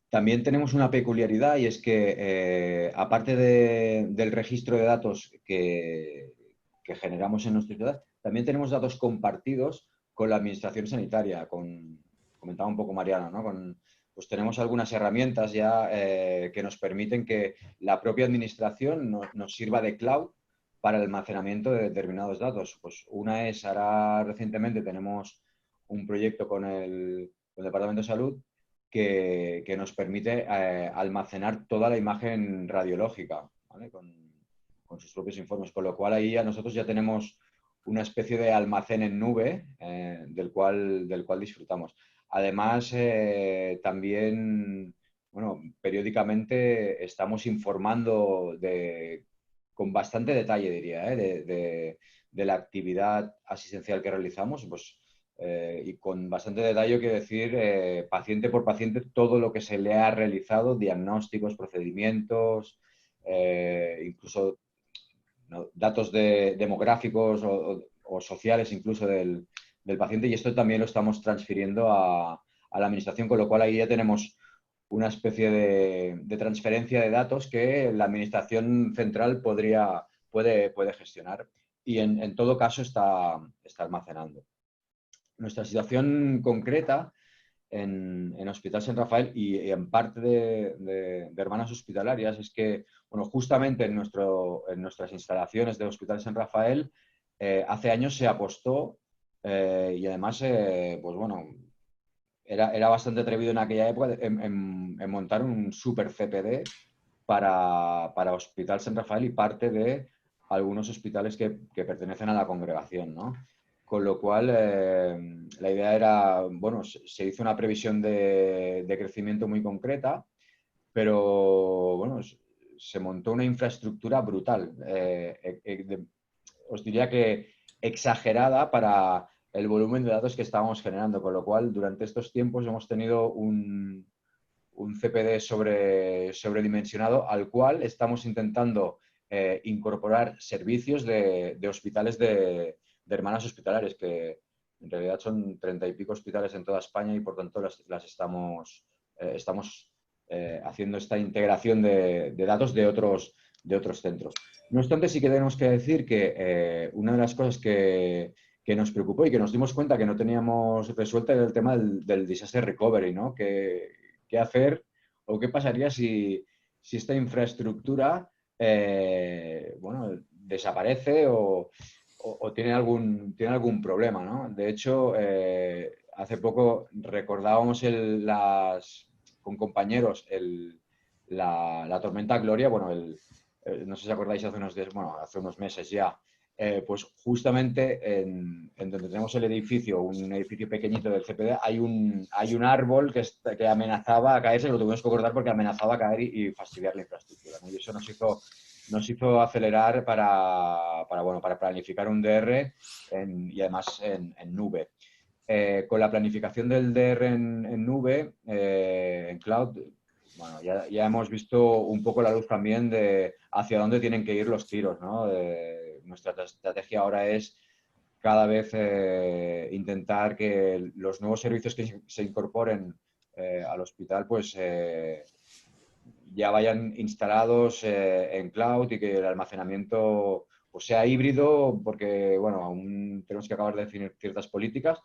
También tenemos una peculiaridad y es que, aparte del registro de datos que generamos en nuestra ciudad, también tenemos datos compartidos con la administración sanitaria, comentaba un poco Mariano, ¿no? Pues tenemos algunas herramientas ya que nos permiten que la propia administración nos sirva de cloud para el almacenamiento de determinados datos. Pues una es, ahora recientemente tenemos un proyecto con el Departamento de Salud que nos permite almacenar toda la imagen radiológica, ¿vale? Con sus propios informes, con lo cual ahí nosotros ya tenemos una especie de almacén en nube del cual disfrutamos. Además, también, bueno, periódicamente estamos informando con bastante detalle, diría, de la actividad asistencial que realizamos, pues, y con bastante detalle, quiero decir, paciente por paciente, todo lo que se le ha realizado, diagnósticos, procedimientos, incluso, ¿no?, datos demográficos o sociales incluso del paciente, y esto también lo estamos transfiriendo a la administración, con lo cual ahí ya tenemos una especie de transferencia de datos que la administración central puede gestionar y en todo caso está almacenando. Nuestra situación concreta en Hospital San Rafael y en parte de Hermanas Hospitalarias es que, bueno, justamente en nuestras instalaciones de Hospital San Rafael hace años se apostó y además, pues bueno, era bastante atrevido en aquella época en montar un super CPD para Hospital San Rafael y parte de algunos hospitales que pertenecen a la congregación, ¿no? Con lo cual, la idea era, bueno, se hizo una previsión de crecimiento muy concreta, pero, bueno, se montó una infraestructura brutal. Os diría que exagerada para el volumen de datos que estábamos generando, con lo cual, durante estos tiempos hemos tenido un CPD sobredimensionado al cual estamos intentando incorporar servicios de hospitales de Hermanas Hospitalarias, que en realidad son 30 y pico hospitales en toda España y por tanto estamos haciendo esta integración de datos de otros centros. No obstante, sí que tenemos que decir que una de las cosas que nos preocupó y que nos dimos cuenta que no teníamos resuelta era el tema del disaster recovery, ¿no? ¿Qué hacer o qué pasaría si esta infraestructura bueno, desaparece o tiene algún problema, ¿no? De hecho, hace poco recordábamos con compañeros la tormenta Gloria, bueno, no sé si acordáis, hace unos días, bueno, hace unos meses ya, pues justamente en donde tenemos el edificio, un edificio pequeñito del CPD, hay un árbol que amenazaba a caerse, lo tuvimos que cortar porque amenazaba a caer y fastidiar la infraestructura, ¿no? Y eso nos hizo acelerar para planificar un DR y además en nube. Con la planificación del DR en nube, en cloud, bueno, ya hemos visto un poco la luz también de hacia dónde tienen que ir los tiros, ¿no? Nuestra estrategia ahora es cada vez intentar que los nuevos servicios que se incorporen al hospital, pues ya vayan instalados en cloud y que el almacenamiento pues, sea híbrido, porque, bueno, aún tenemos que acabar de definir ciertas políticas.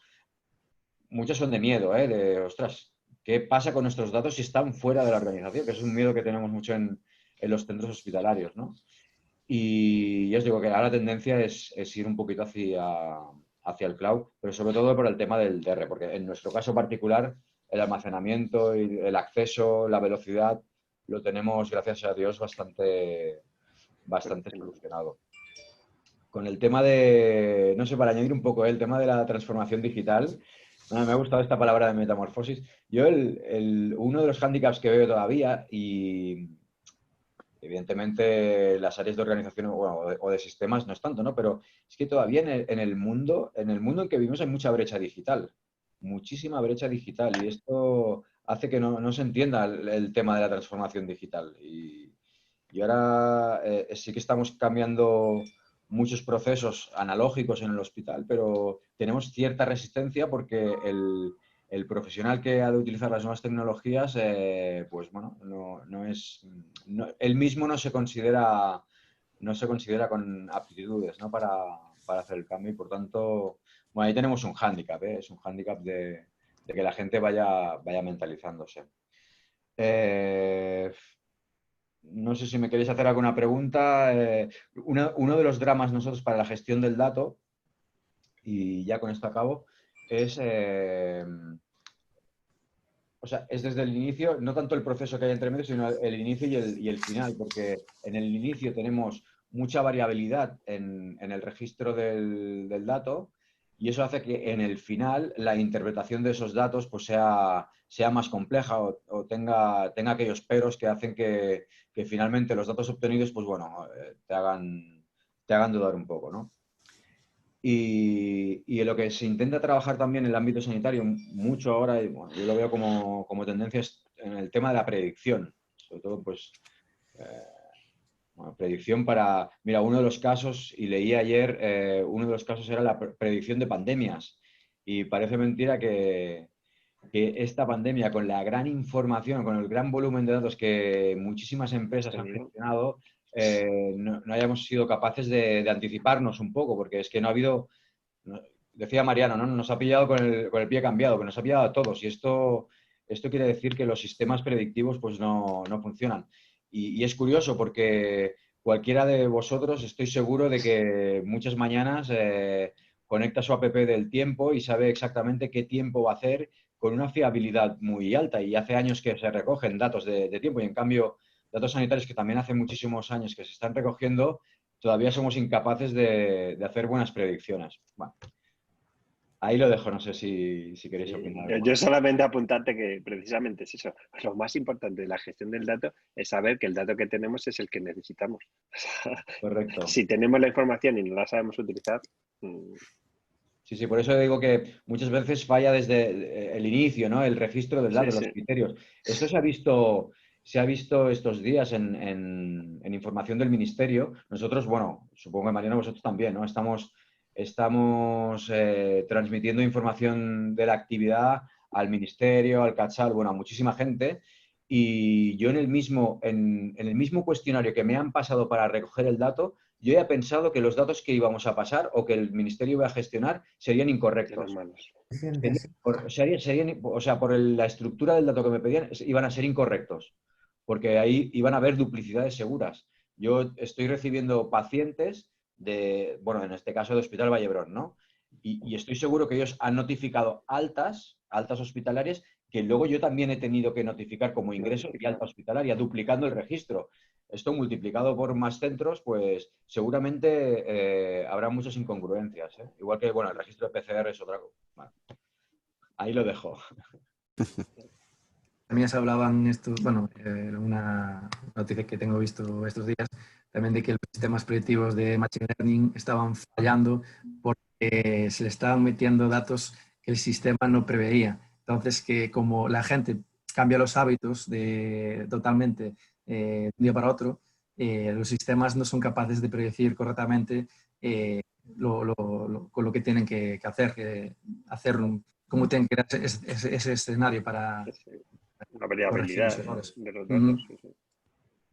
Muchas son de miedo, de, ostras, ¿qué pasa con nuestros datos si están fuera de la organización? Que es un miedo que tenemos mucho en los centros hospitalarios, ¿no? Y ya os digo que ahora la tendencia es ir un poquito hacia el cloud, pero sobre todo por el tema del DR, porque en nuestro caso particular el almacenamiento y el acceso, la velocidad, lo tenemos, gracias a Dios, bastante solucionado. Con el tema de, no sé, para añadir un poco, el tema de la transformación digital, me ha gustado esta palabra de metamorfosis. Yo uno de los hándicaps que veo todavía, y evidentemente las áreas de organización o de sistemas no es tanto, ¿no? Pero es que todavía en el mundo en que vivimos hay mucha brecha digital, muchísima brecha digital, y esto hace que no se entienda el tema de la transformación digital. Y ahora sí que estamos cambiando muchos procesos analógicos en el hospital, pero tenemos cierta resistencia porque el profesional que ha de utilizar las nuevas tecnologías, pues bueno, él mismo no se considera con aptitudes, ¿no? para hacer el cambio, y por tanto, bueno, ahí tenemos un hándicap, es un hándicap de que la gente vaya mentalizándose. No sé si me queréis hacer alguna pregunta. Uno de los dramas nosotros para la gestión del dato, y ya con esto acabo, es desde el inicio, no tanto el proceso que hay entre medio, sino el inicio y el final, porque en el inicio tenemos mucha variabilidad en el registro del dato, y eso hace que en el final la interpretación de esos datos pues sea más compleja o tenga aquellos peros que hacen que finalmente los datos obtenidos pues bueno, te hagan dudar un poco, ¿no? Y en lo que se intenta trabajar también en el ámbito sanitario mucho ahora, y bueno, yo lo veo como tendencia, es en el tema de la predicción. Sobre todo, pues, predicción para... Mira, uno de los casos, y leí ayer, uno de los casos era la predicción de pandemias. Y parece mentira que esta pandemia, con la gran información, con el gran volumen de datos que muchísimas empresas han gestionado, no hayamos sido capaces de anticiparnos un poco, porque es que no ha habido, decía Mariano, ¿no? Nos ha pillado con el pie cambiado, que nos ha pillado a todos, y esto quiere decir que los sistemas predictivos pues no funcionan. Y es curioso porque cualquiera de vosotros estoy seguro de que muchas mañanas conecta su app del tiempo y sabe exactamente qué tiempo va a hacer con una fiabilidad muy alta, y hace años que se recogen datos de tiempo, y en cambio datos sanitarios que también hace muchísimos años que se están recogiendo, todavía somos incapaces de hacer buenas predicciones. Bueno, ahí lo dejo, no sé si queréis opinar. Yo solamente apuntarte que precisamente es eso. Lo más importante de la gestión del dato es saber que el dato que tenemos es el que necesitamos. Correcto. Si tenemos la información y no la sabemos utilizar... Sí, por eso digo que muchas veces falla desde el inicio, ¿no? El registro del dato, los criterios. Esto se ha visto estos días en información del Ministerio. Nosotros, bueno, supongo que Mariano, vosotros también, ¿no? Estamos transmitiendo información de la actividad al Ministerio, al Cachal, bueno, a muchísima gente. Y yo en el mismo cuestionario que me han pasado para recoger el dato, yo he pensado que los datos que íbamos a pasar o que el Ministerio iba a gestionar serían incorrectos. Por la estructura del dato que me pedían, iban a ser incorrectos, porque ahí iban a haber duplicidades seguras. Yo estoy recibiendo pacientes en este caso de Hospital Vallebrón, ¿no? Y estoy seguro que ellos han notificado altas hospitalarias que luego yo también he tenido que notificar como ingreso y alta hospitalaria, duplicando el registro. Esto multiplicado por más centros, pues seguramente habrá muchas incongruencias, ¿eh? Igual que, bueno, el registro de PCR es otra cosa. Bueno, ahí lo dejo. También se hablaban estos, bueno, una noticia que tengo visto estos días, también de que los sistemas predictivos de Machine Learning estaban fallando porque se le estaban metiendo datos que el sistema no preveía. Entonces, que como la gente cambia los hábitos totalmente de un día para otro, los sistemas no son capaces de predecir correctamente con lo que tienen que hacer, cómo tienen que crear ese escenario para Una corregir los variabilidad errores. de los datos. Sí, sí.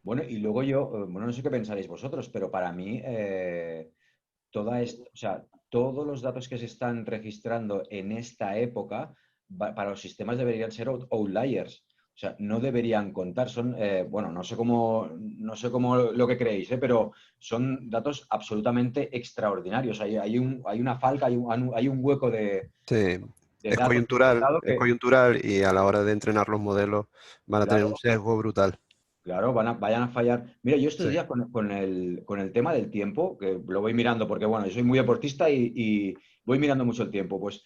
Bueno, y luego yo, bueno, no sé qué pensaréis vosotros, pero para mí o sea, todos los datos que se están registrando en esta época para los sistemas deberían ser outliers. O sea, no deberían contar. Son, bueno, no sé cómo lo que creéis, pero son datos absolutamente extraordinarios. Hay una falca, hay un hueco de Sí, es datos coyuntural y a la hora de entrenar los modelos van a tener un claro, sesgo brutal. claro, vayan a fallar. Mira, yo estos Sí. días con el tema del tiempo, que lo voy mirando porque, bueno, yo soy muy deportista y voy mirando mucho el tiempo, pues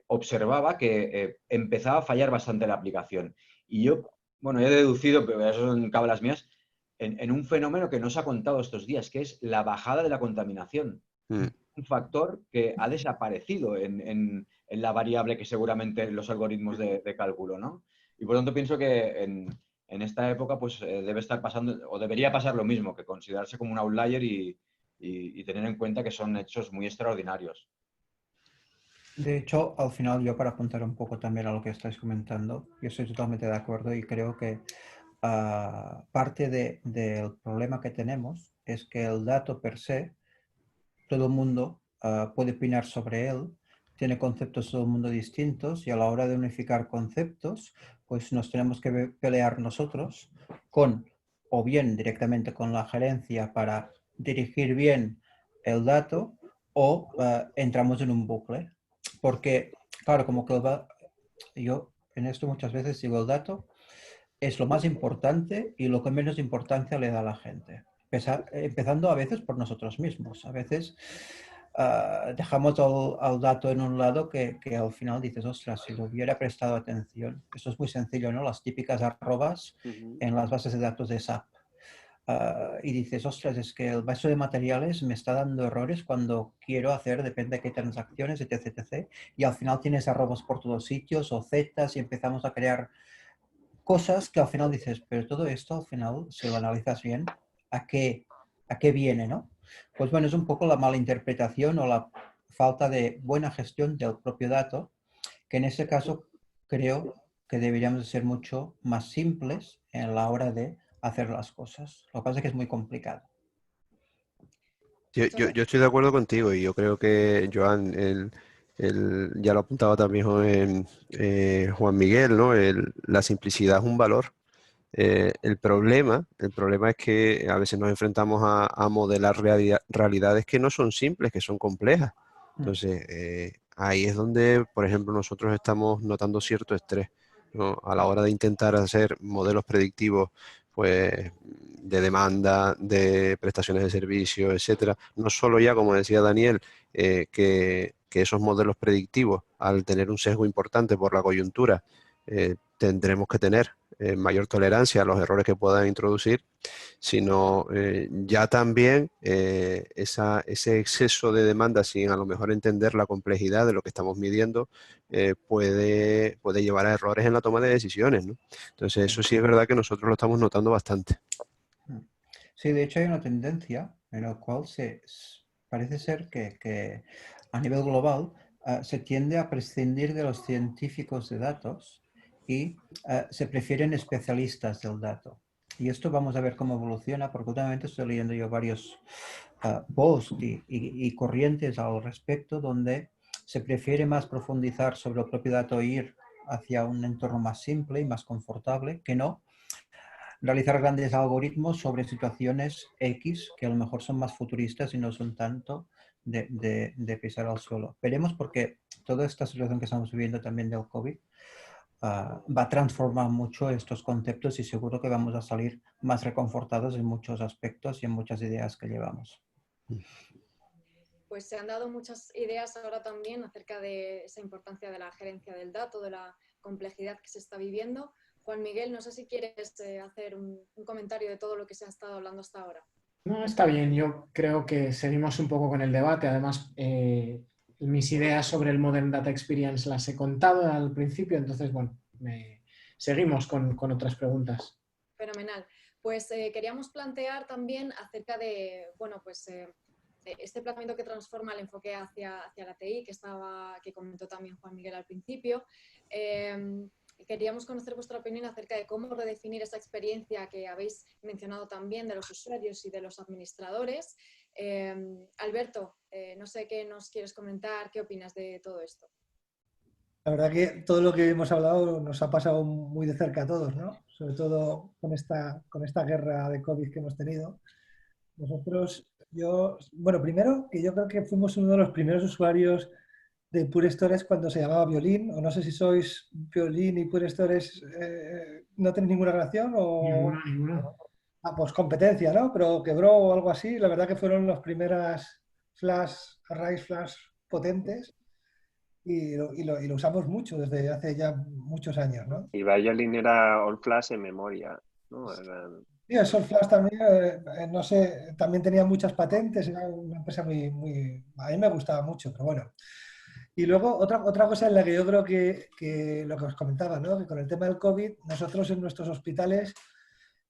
observaba que empezaba a fallar bastante la aplicación. Y yo, bueno, he deducido, pero eso son cábalas mías, en un fenómeno que no se ha contado estos días, que es la bajada de la contaminación. Mm. Un factor que ha desaparecido en la variable que seguramente los algoritmos de cálculo, ¿no? Y por lo tanto pienso que en esta época pues debe estar pasando, o debería pasar lo mismo, que considerarse como un outlier y tener en cuenta que son hechos muy extraordinarios. De hecho, al final yo para apuntar un poco también a lo que estáis comentando, yo estoy totalmente de acuerdo y creo que parte del problema que tenemos es que el dato per se, todo el mundo puede opinar sobre él, tiene conceptos todo el mundo distintos y a la hora de unificar conceptos, pues nos tenemos que pelear nosotros o bien directamente con la gerencia para dirigir bien el dato o entramos en un bucle. Porque, claro, como que yo en esto muchas veces digo, el dato es lo más importante y lo que menos importancia le da a la gente. Empezando a veces por nosotros mismos. A veces dejamos al dato en un lado que al final dices, ostras, si lo hubiera prestado atención. Esto es muy sencillo, ¿no? Las típicas arrobas en las bases de datos de SAP. Y dices, ostras, es que el base de materiales me está dando errores cuando quiero hacer, depende de qué transacciones, etc, etc. Y al final tienes arrobas por todos sitios o zetas y empezamos a crear cosas que al final dices, pero todo esto al final, si lo analizas bien, ¿a qué viene, no? Pues bueno, es un poco la mala interpretación o la falta de buena gestión del propio dato, que en ese caso creo que deberíamos ser mucho más simples en la hora de hacer las cosas. Lo que pasa es que es muy complicado. Yo estoy de acuerdo contigo y yo creo que, Joan, ya lo apuntaba también Juan Miguel, ¿no? La simplicidad es un valor. El problema es que a veces nos enfrentamos a modelar realidades que no son simples, que son complejas. Entonces, ahí es donde, por ejemplo, nosotros estamos notando cierto estrés, ¿no? A la hora de intentar hacer modelos predictivos, pues, de demanda, de prestaciones de servicio, etcétera. No solo ya, como decía Daniel, que esos modelos predictivos, al tener un sesgo importante por la coyuntura, tendremos que tener mayor tolerancia a los errores que puedan introducir, sino ya también ese exceso de demanda sin a lo mejor entender la complejidad de lo que estamos midiendo puede llevar a errores en la toma de decisiones, ¿no? Entonces eso sí es verdad que nosotros lo estamos notando bastante. Sí, de hecho hay una tendencia en la cual parece ser que a nivel global se tiende a prescindir de los científicos de datos y se prefieren especialistas del dato. Y esto vamos a ver cómo evoluciona, porque últimamente estoy leyendo yo varios posts y corrientes al respecto, donde se prefiere más profundizar sobre el propio dato e ir hacia un entorno más simple y más confortable, que no realizar grandes algoritmos sobre situaciones X que a lo mejor son más futuristas y no son tanto de pisar al suelo. Veremos porque toda esta situación que estamos viviendo también del COVID va a transformar mucho estos conceptos y seguro que vamos a salir más reconfortados en muchos aspectos y en muchas ideas que llevamos. Pues se han dado muchas ideas ahora también acerca de esa importancia de la gerencia del dato, de la complejidad que se está viviendo. Juan Miguel, no sé si quieres hacer un comentario de todo lo que se ha estado hablando hasta ahora. No, está bien. Yo creo que seguimos un poco con el debate. Además, mis ideas sobre el Modern Data Experience las he contado al principio, entonces, bueno, seguimos con otras preguntas. Fenomenal. Pues queríamos plantear también acerca de, bueno, pues este planteamiento que transforma el enfoque hacia la TI, que comentó también Juan Miguel al principio. Queríamos conocer vuestra opinión acerca de cómo redefinir esa experiencia que habéis mencionado también de los usuarios y de los administradores. Alberto, no sé qué nos quieres comentar, qué opinas de todo esto. La verdad que todo lo que hemos hablado nos ha pasado muy de cerca a todos, ¿no? Sobre todo con esta guerra de COVID que hemos tenido. Nosotros, bueno, primero que yo creo que fuimos uno de los primeros usuarios de Pure Storage cuando se llamaba Violín, o no sé si sois Violín y Pure Storage, ¿no tenéis ninguna relación? O, Ninguna. pues competencia, ¿no? Pero quebró o algo así. La verdad que fueron las primeras arrays flash potentes y lo usamos mucho desde hace ya muchos años, ¿no? Y Violin era All Flash en memoria, ¿no? Sí, el Sol Flash también, no sé, también tenía muchas patentes, era una empresa muy... A mí me gustaba mucho, pero bueno. Y luego otra cosa en la que yo creo que lo que os comentaba, ¿no? Que con el tema del COVID, nosotros en nuestros hospitales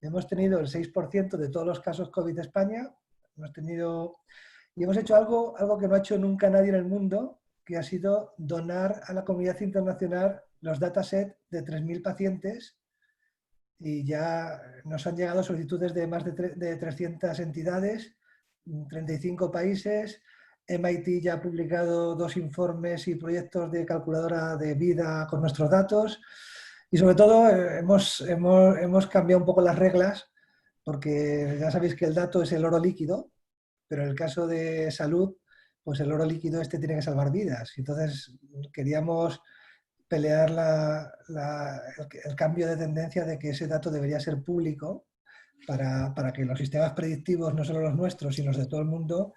hemos tenido el 6% de todos los casos COVID de España, y hemos hecho algo que no ha hecho nunca nadie en el mundo, que ha sido donar a la comunidad internacional los datasets de 3.000 pacientes y ya nos han llegado solicitudes de más de 300 entidades, 35 países. MIT ya ha publicado 2 informes y proyectos de calculadora de vida con nuestros datos y sobre todo hemos cambiado un poco las reglas porque ya sabéis que el dato es el oro líquido, pero en el caso de salud, pues el oro líquido tiene que salvar vidas. Entonces queríamos pelear el cambio de tendencia de que ese dato debería ser público para que los sistemas predictivos, no solo los nuestros, sino los de todo el mundo,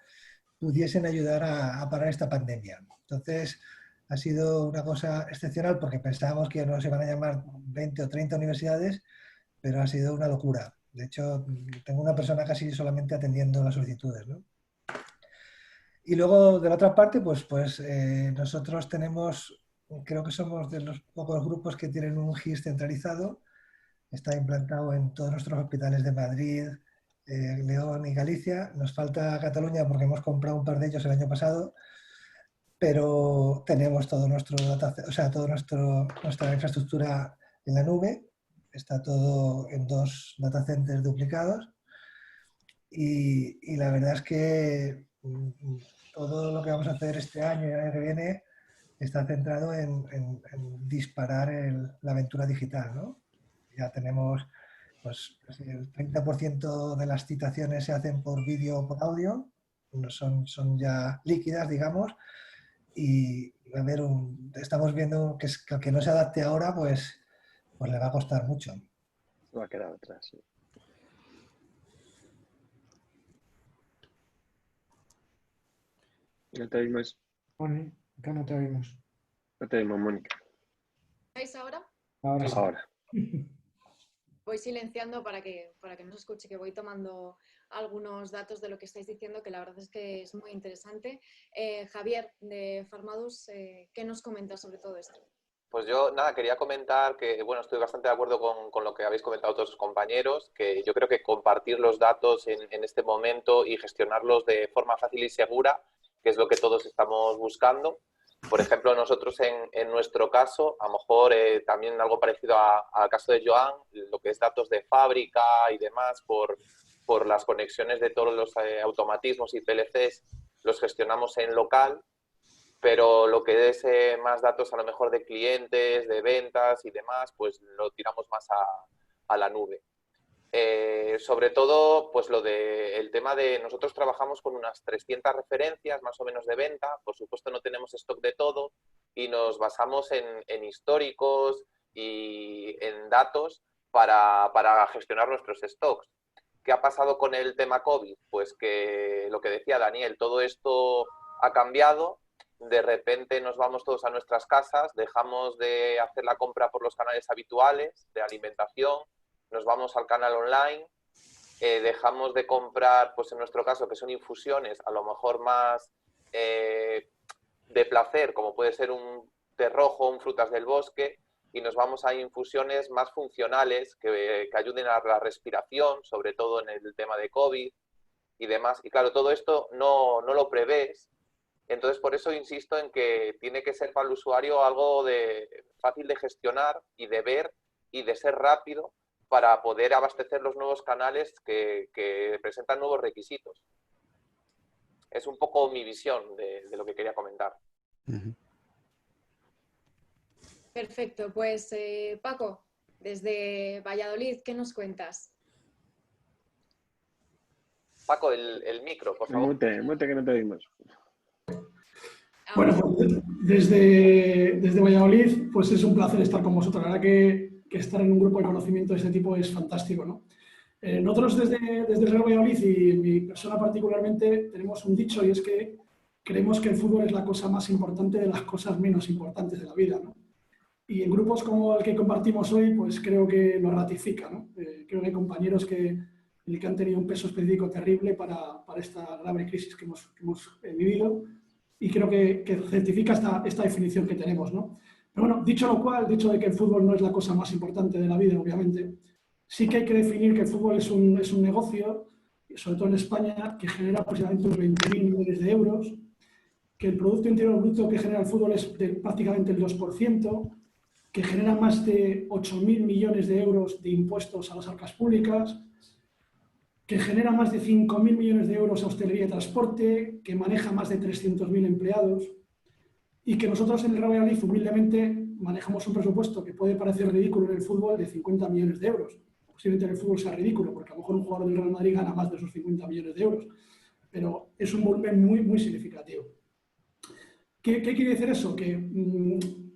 pudiesen ayudar a parar esta pandemia. Entonces, ha sido una cosa excepcional porque pensábamos que no se van a llamar 20 o 30 universidades, pero ha sido una locura. De hecho, tengo una persona casi solamente atendiendo las solicitudes, ¿no? Y luego, de la otra parte, pues nosotros tenemos... Creo que somos de los pocos grupos que tienen un GIS centralizado. Está implantado en todos nuestros hospitales de Madrid, León y Galicia. Nos falta Cataluña porque hemos comprado un par de ellos el año pasado, pero tenemos todo nuestra infraestructura en la nube. Está todo en 2 data centers duplicados y la verdad es que todo lo que vamos a hacer este año y el año que viene está centrado en disparar la aventura digital, ¿no? Ya tenemos, pues, el 30% de las citaciones se hacen por vídeo o por audio, son ya líquidas, digamos, y a ver, estamos viendo que el que no se adapte ahora, pues le va a costar mucho. Se va a quedar atrás, sí. No te oímos. Acá no te oímos. No te oímos, Mónica. ¿Estáis ahora? Ahora sí. Ahora. Voy silenciando para que no se escuche, que voy tomando algunos datos de lo que estáis diciendo, que la verdad es que es muy interesante. Javier, de Pharmadus, ¿qué nos comentas sobre todo esto? Pues yo, nada, quería comentar que, bueno, estoy bastante de acuerdo con lo que habéis comentado todos los compañeros, que yo creo que compartir los datos en este momento y gestionarlos de forma fácil y segura, que es lo que todos estamos buscando. Por ejemplo, nosotros en nuestro caso, a lo mejor también algo parecido al caso de Joan, lo que es datos de fábrica y demás, por las conexiones de todos los automatismos y PLCs, los gestionamos en local, pero lo que es más datos a lo mejor de clientes, de ventas y demás, pues lo tiramos más a la nube. Sobre todo, pues el tema de nosotros trabajamos con unas 300 referencias más o menos de venta. Por supuesto no tenemos stock de todo y nos basamos en históricos, y en datos para gestionar nuestros stocks. ¿Qué ha pasado con el tema COVID? Pues que lo que decía Daniel, todo esto ha cambiado. De repente nos vamos todos a nuestras casas, dejamos de hacer la compra por los canales habituales de alimentación, nos vamos al canal online, dejamos de comprar, pues en nuestro caso, que son infusiones, a lo mejor más de placer, como puede ser un té rojo, un frutas del bosque, y nos vamos a infusiones más funcionales que ayuden a la respiración, sobre todo en el tema de COVID y demás. Y claro, todo esto no lo prevés. Entonces, por eso insisto en que tiene que ser para el usuario algo fácil de gestionar y de ver y de ser rápido para poder abastecer los nuevos canales que presentan nuevos requisitos. Es un poco mi visión de lo que quería comentar. Perfecto, pues Paco, desde Valladolid, ¿qué nos cuentas? Paco, el micro, por favor. Mute que no te oímos. Bueno, pues desde Valladolid, pues es un placer estar con vosotros. La verdad que estar en un grupo de conocimiento de este tipo es fantástico, ¿no? Nosotros desde el Real Valladolid y mi persona particularmente tenemos un dicho y es que creemos que el fútbol es la cosa más importante de las cosas menos importantes de la vida, ¿no? Y en grupos como el que compartimos hoy, pues creo que lo ratifica, ¿no? Creo que hay compañeros que han tenido un peso específico terrible para esta grave crisis que hemos vivido. Y creo que certifica esta definición que tenemos, ¿no? Pero bueno, dicho lo cual, dicho de que el fútbol no es la cosa más importante de la vida, obviamente, sí que hay que definir que el fútbol es un negocio, sobre todo en España, que genera aproximadamente unos 20.000 millones de euros, que el Producto Interior Bruto que genera el fútbol es prácticamente el 2%, que genera más de 8.000 millones de euros de impuestos a las arcas públicas, que genera más de 5.000 millones de euros a hostelería y transporte, que maneja más de 300.000 empleados y que nosotros en el Real Valladolid humildemente manejamos un presupuesto que puede parecer ridículo en el fútbol de 50 millones de euros. Posiblemente en el fútbol sea ridículo porque a lo mejor un jugador del Real Madrid gana más de esos 50 millones de euros, pero es un volumen muy, muy significativo. ¿Qué quiere decir eso? Que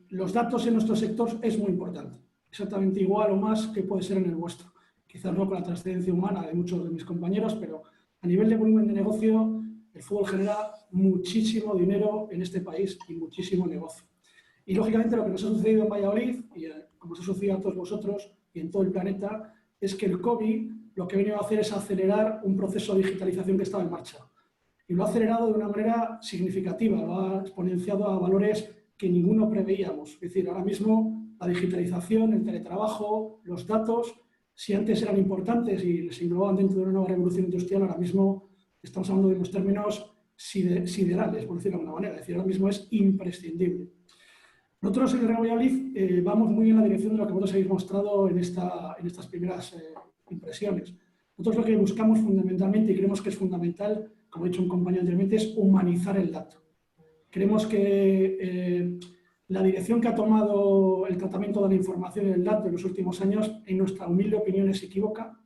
los datos en nuestro sector es muy importante, exactamente igual o más que puede ser en el vuestro. Quizás no con la trascendencia humana de muchos de mis compañeros, pero a nivel de volumen de negocio, el fútbol genera muchísimo dinero en este país y muchísimo negocio. Y lógicamente lo que nos ha sucedido en Valladolid, y como os ha sucedido a todos vosotros y en todo el planeta, es que el COVID lo que ha venido a hacer es acelerar un proceso de digitalización que estaba en marcha. Y lo ha acelerado de una manera significativa, lo ha exponenciado a valores que ninguno preveíamos. Es decir, ahora mismo la digitalización, el teletrabajo, los datos, si antes eran importantes y les englobaban dentro de una nueva revolución industrial, ahora mismo estamos hablando de unos términos siderales, por decirlo de alguna manera. Es decir, ahora mismo es imprescindible. Nosotros en el Real Valladolid vamos muy en la dirección de lo que vosotros habéis mostrado en estas primeras impresiones. Nosotros lo que buscamos fundamentalmente, y creemos que es fundamental, como ha dicho un compañero anteriormente, es humanizar el dato. Creemos que la dirección que ha tomado el tratamiento de la información y el dato en los últimos años, en nuestra humilde opinión, se equivoca.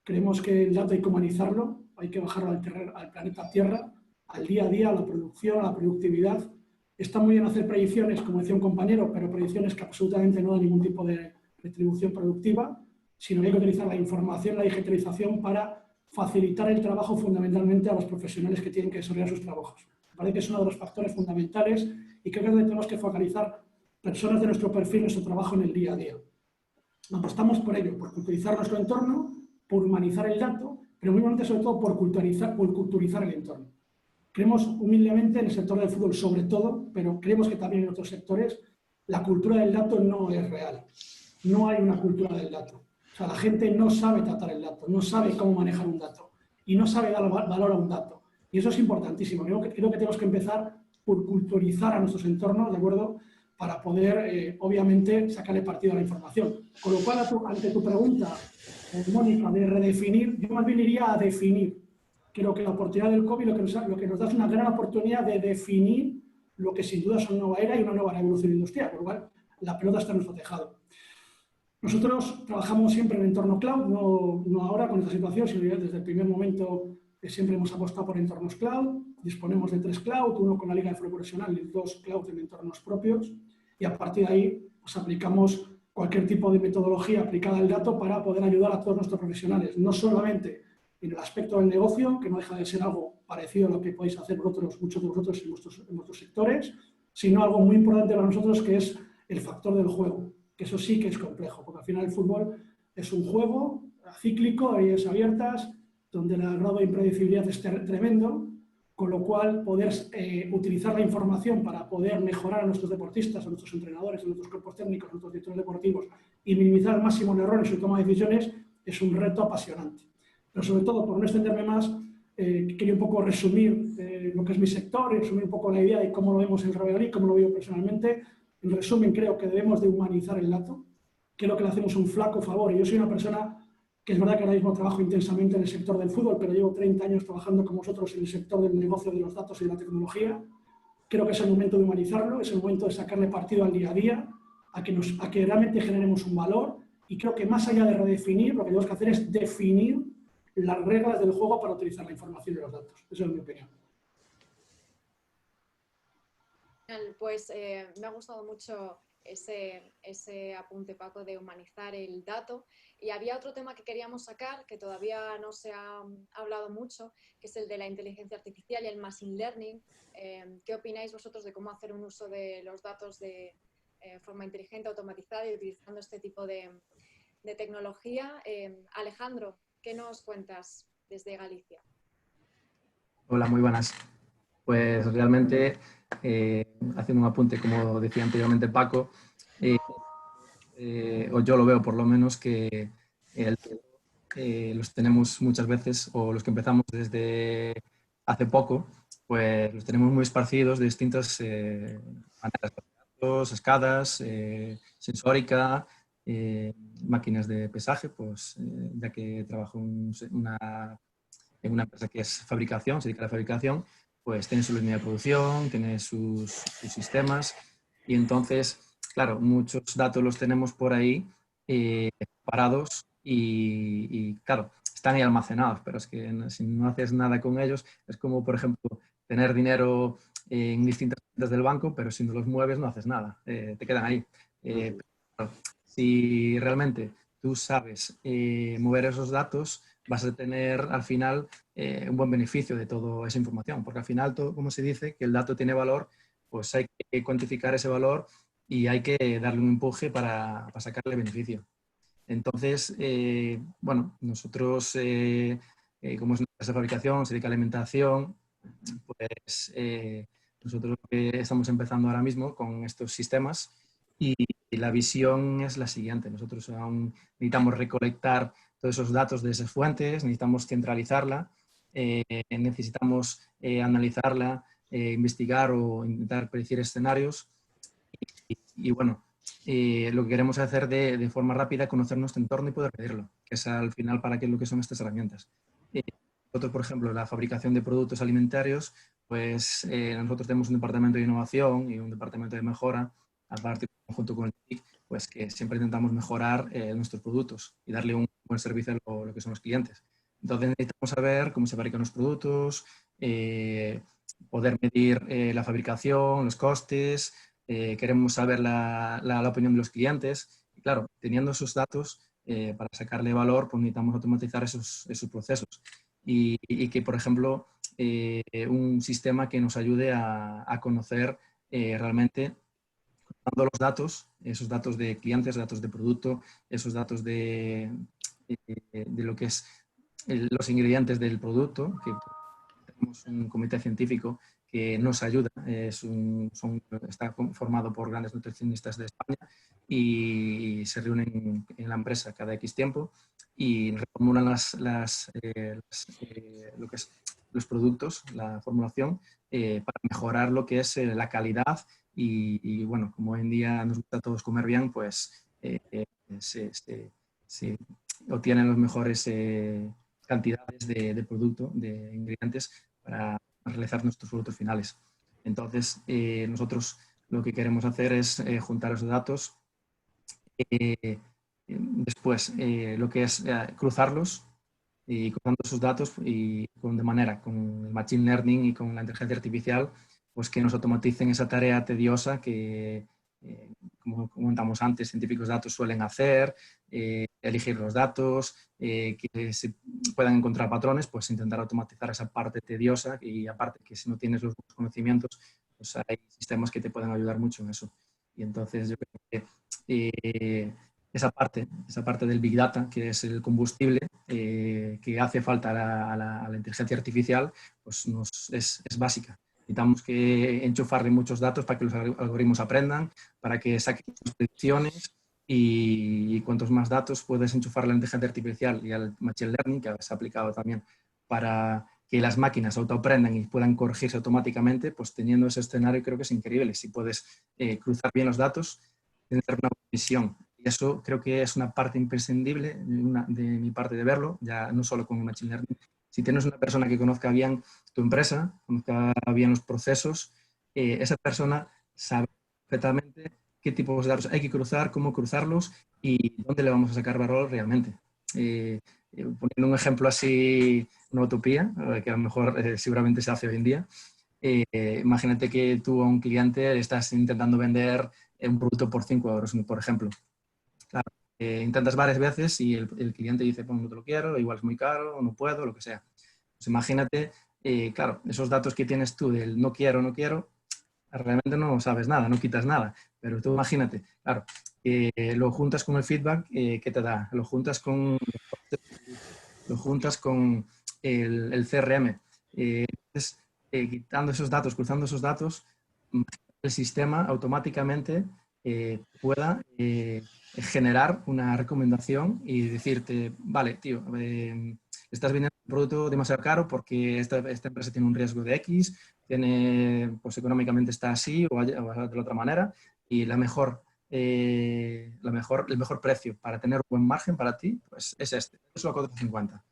Creemos que el dato hay que humanizarlo, hay que bajarlo al planeta Tierra, al día a día, a la producción, a la productividad. Está muy bien hacer predicciones, como decía un compañero, pero predicciones que absolutamente no dan ningún tipo de retribución productiva, sino que hay que utilizar la información, la digitalización para facilitar el trabajo fundamentalmente a los profesionales que tienen que desarrollar sus trabajos. Me parece que es uno de los factores fundamentales y creo que tenemos que focalizar personas de nuestro perfil, nuestro trabajo en el día a día. Apostamos por ello, por culturizar nuestro entorno, por humanizar el dato, pero muy importante sobre todo por culturizar el entorno. Creemos humildemente en el sector del fútbol sobre todo, pero creemos que también en otros sectores la cultura del dato no es real. No hay una cultura del dato. O sea, la gente no sabe tratar el dato, no sabe cómo manejar un dato y no sabe dar valor a un dato. Y eso es importantísimo. Creo que tenemos que empezar por culturizar a nuestros entornos, ¿de acuerdo? Para poder, obviamente, sacarle partido a la información. Con lo cual, ante tu pregunta, Mónica, de redefinir, yo más bien iría a definir. Creo que la oportunidad del COVID lo que nos da es una gran oportunidad de definir lo que sin duda es una nueva era y una nueva revolución industrial. Por lo cual, la pelota está en nuestro tejado. Nosotros trabajamos siempre en entorno cloud, no ahora con esta situación, sino desde el primer momento que siempre hemos apostado por entornos cloud. Disponemos de 3 cloud, uno con la Liga de Fútbol Profesional y 2 cloud en entornos propios. Y a partir de ahí pues aplicamos cualquier tipo de metodología aplicada al dato para poder ayudar a todos nuestros profesionales, no solamente en el aspecto del negocio, que no deja de ser algo parecido a lo que podéis hacer vosotros, muchos de vosotros en vuestros sectores, sino algo muy importante para nosotros, que es el factor del juego, que eso sí que es complejo, porque al final el fútbol es un juego cíclico, de vías abiertas, donde el grado de impredecibilidad es tremendo, con lo cual poder utilizar la información para poder mejorar a nuestros deportistas, a nuestros entrenadores, a nuestros cuerpos técnicos, a nuestros directores deportivos y minimizar al máximo el error en su toma de decisiones es un reto apasionante. Pero sobre todo, por no extenderme más, quería un poco resumir lo que es mi sector y resumir un poco la idea de cómo lo vemos en Revealí, cómo lo veo personalmente. En resumen, creo que debemos de humanizar el dato. Creo que le hacemos un flaco favor. Y yo soy una persona que es verdad que ahora mismo trabajo intensamente en el sector del fútbol, pero llevo 30 años trabajando con vosotros en el sector del negocio de los datos y de la tecnología. Creo que es el momento de humanizarlo, es el momento de sacarle partido al día a día, a que realmente generemos un valor. Y creo que más allá de redefinir, lo que tenemos que hacer es definir las reglas del juego para utilizar la información y los datos. Esa es mi opinión. Pues me ha gustado mucho ese apunte, Paco, de humanizar el dato. Y había otro tema que queríamos sacar, que todavía no se ha hablado mucho, que es el de la inteligencia artificial y el machine learning. ¿Qué opináis vosotros de cómo hacer un uso de los datos de forma inteligente, automatizada y utilizando este tipo de tecnología? Alejandro, ¿qué nos cuentas desde Galicia? Hola, muy buenas. Pues realmente, haciendo un apunte, como decía anteriormente Paco, o yo lo veo por lo menos, que los tenemos muchas veces, o los que empezamos desde hace poco, pues los tenemos muy esparcidos de distintas maneras, escadas, sensórica, máquinas de pesaje, pues ya que trabajo en una empresa que es fabricación, se dedica a la fabricación, pues tiene su línea de producción, tiene sus sistemas y entonces, claro, muchos datos los tenemos por ahí parados y, claro, están ahí almacenados, pero es que si no haces nada con ellos, es como, por ejemplo, tener dinero en distintas cuentas del banco, pero si no los mueves no haces nada, te quedan ahí. Pero si realmente tú sabes mover esos datos, vas a tener al final un buen beneficio de toda esa información, porque al final, todo, como se dice, que el dato tiene valor, pues hay que cuantificar ese valor y hay que darle un empuje para sacarle beneficio. Entonces, bueno, nosotros, como es una empresa de fabricación, se dedica a alimentación, pues nosotros estamos empezando ahora mismo con estos sistemas y la visión es la siguiente. Nosotros aún necesitamos recolectar todos esos datos de esas fuentes, necesitamos centralizarla, necesitamos analizarla, investigar o intentar predecir escenarios y bueno, lo que queremos hacer de forma rápida es conocer nuestro entorno y poder medirlo, que es al final para qué es lo que son estas herramientas. Nosotros, por ejemplo, la fabricación de productos alimentarios, pues nosotros tenemos un departamento de innovación y un departamento de mejora, aparte junto con el TIC, pues que siempre intentamos mejorar nuestros productos y darle un buen servicio a lo que son los clientes. Entonces necesitamos saber cómo se fabrican los productos, poder medir la fabricación, los costes, queremos saber la opinión de los clientes. Y claro, teniendo esos datos, para sacarle valor, pues necesitamos automatizar esos procesos. Y que, por ejemplo, un sistema que nos ayude a conocer realmente los datos, esos datos de clientes, datos de producto, esos datos de lo que es los ingredientes del producto, que tenemos un comité científico que nos ayuda, está formado por grandes nutricionistas de España y se reúnen en la empresa cada X tiempo y reformulan lo que es los productos, la formulación, para mejorar lo que es la calidad y bueno, como hoy en día nos gusta a todos comer bien, pues se obtienen las mejores cantidades de producto, de ingredientes para realizar nuestros productos finales. Entonces, nosotros lo que queremos hacer es juntar esos datos, después lo que es cruzarlos y cruzando esos datos y de manera con el Machine Learning y con la inteligencia artificial, pues que nos automaticen esa tarea tediosa que, como como comentamos antes, científicos de datos suelen hacer, elegir los datos, que se puedan encontrar patrones, pues intentar automatizar esa parte tediosa y aparte que si no tienes los conocimientos, pues hay sistemas que te pueden ayudar mucho en eso. Y entonces yo creo que esa parte del Big Data, que es el combustible que hace falta a la inteligencia artificial, pues es básica. Necesitamos que enchufarle muchos datos para que los algoritmos aprendan, para que saquen sus predicciones y cuantos más datos puedes enchufar a la inteligencia artificial y al Machine Learning, que se ha aplicado también, para que las máquinas autoaprendan y puedan corregirse automáticamente, pues teniendo ese escenario creo que es increíble. Si puedes cruzar bien los datos, tener una visión. Y eso creo que es una parte imprescindible de mi parte de verlo, ya no solo con Machine Learning. Si tienes una persona que conozca bien tu empresa, conozca bien los procesos, esa persona sabe perfectamente qué tipos de datos hay que cruzar, cómo cruzarlos y dónde le vamos a sacar valor realmente. Poniendo un ejemplo así, una utopía, que a lo mejor seguramente se hace hoy en día, imagínate que tú a un cliente estás intentando vender un producto por 5 euros, por ejemplo. Claro, intentas varias veces y el cliente dice, pues no te lo quiero, igual es muy caro, no puedo, lo que sea. Pues imagínate, claro, esos datos que tienes tú del no quiero, realmente no sabes nada, no quitas nada. Pero tú imagínate, claro, lo juntas con el feedback que te da, lo juntas con el CRM. Entonces, quitando esos datos, cruzando esos datos, el sistema automáticamente pueda generar una recomendación y decirte, vale, tío, estás vendiendo un producto demasiado caro porque esta empresa tiene un riesgo de X, pues económicamente está así o de la otra manera y el mejor precio para tener un buen margen para ti pues es este, es lo 450.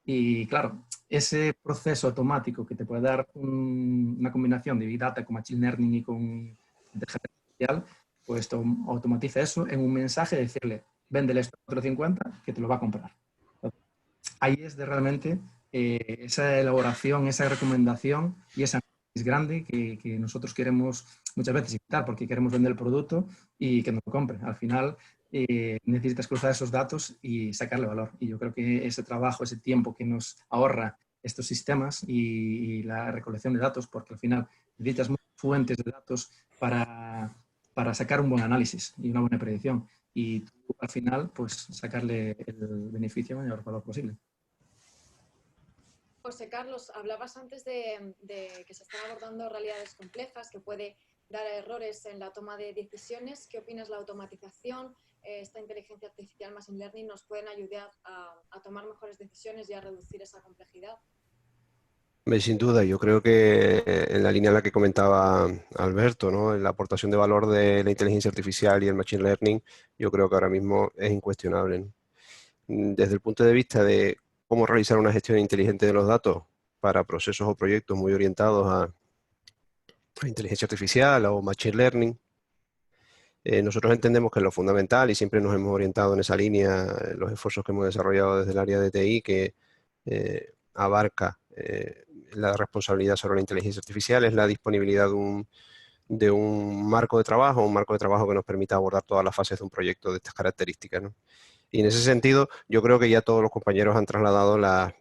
Y claro, ese proceso automático que te puede dar una combinación de Big Data con Machine Learning y con inteligencia artificial, pues automatiza eso en un mensaje de decirle, véndele esto a 450 que te lo va a comprar. Ahí es de realmente esa elaboración, esa recomendación y esa análisis grande que nosotros queremos muchas veces evitar porque queremos vender el producto y que nos lo compre. Al final necesitas cruzar esos datos y sacarle valor. Y yo creo que ese trabajo, ese tiempo que nos ahorra estos sistemas y la recolección de datos, porque al final necesitas muchas fuentes de datos para sacar un buen análisis y una buena predicción. Y tú, al final, pues sacarle el beneficio mayor valor posible. José Carlos, hablabas antes de que se están abordando realidades complejas, que puede dar errores en la toma de decisiones. ¿Qué opinas de la automatización? Esta inteligencia artificial, Machine Learning, nos pueden ayudar a tomar mejores decisiones y a reducir esa complejidad. Sin duda, yo creo que en la línea en la que comentaba Alberto, ¿no? La aportación de valor de la inteligencia artificial y el Machine Learning, yo creo que ahora mismo es incuestionable, ¿no? Desde el punto de vista de cómo realizar una gestión inteligente de los datos para procesos o proyectos muy orientados a inteligencia artificial o Machine Learning, nosotros entendemos que es lo fundamental y siempre nos hemos orientado en esa línea, los esfuerzos que hemos desarrollado desde el área de TI, que abarca la responsabilidad sobre la inteligencia artificial, es la disponibilidad de un marco de trabajo que nos permita abordar todas las fases de un proyecto de estas características, ¿no? Y en ese sentido, yo creo que ya todos los compañeros han trasladado las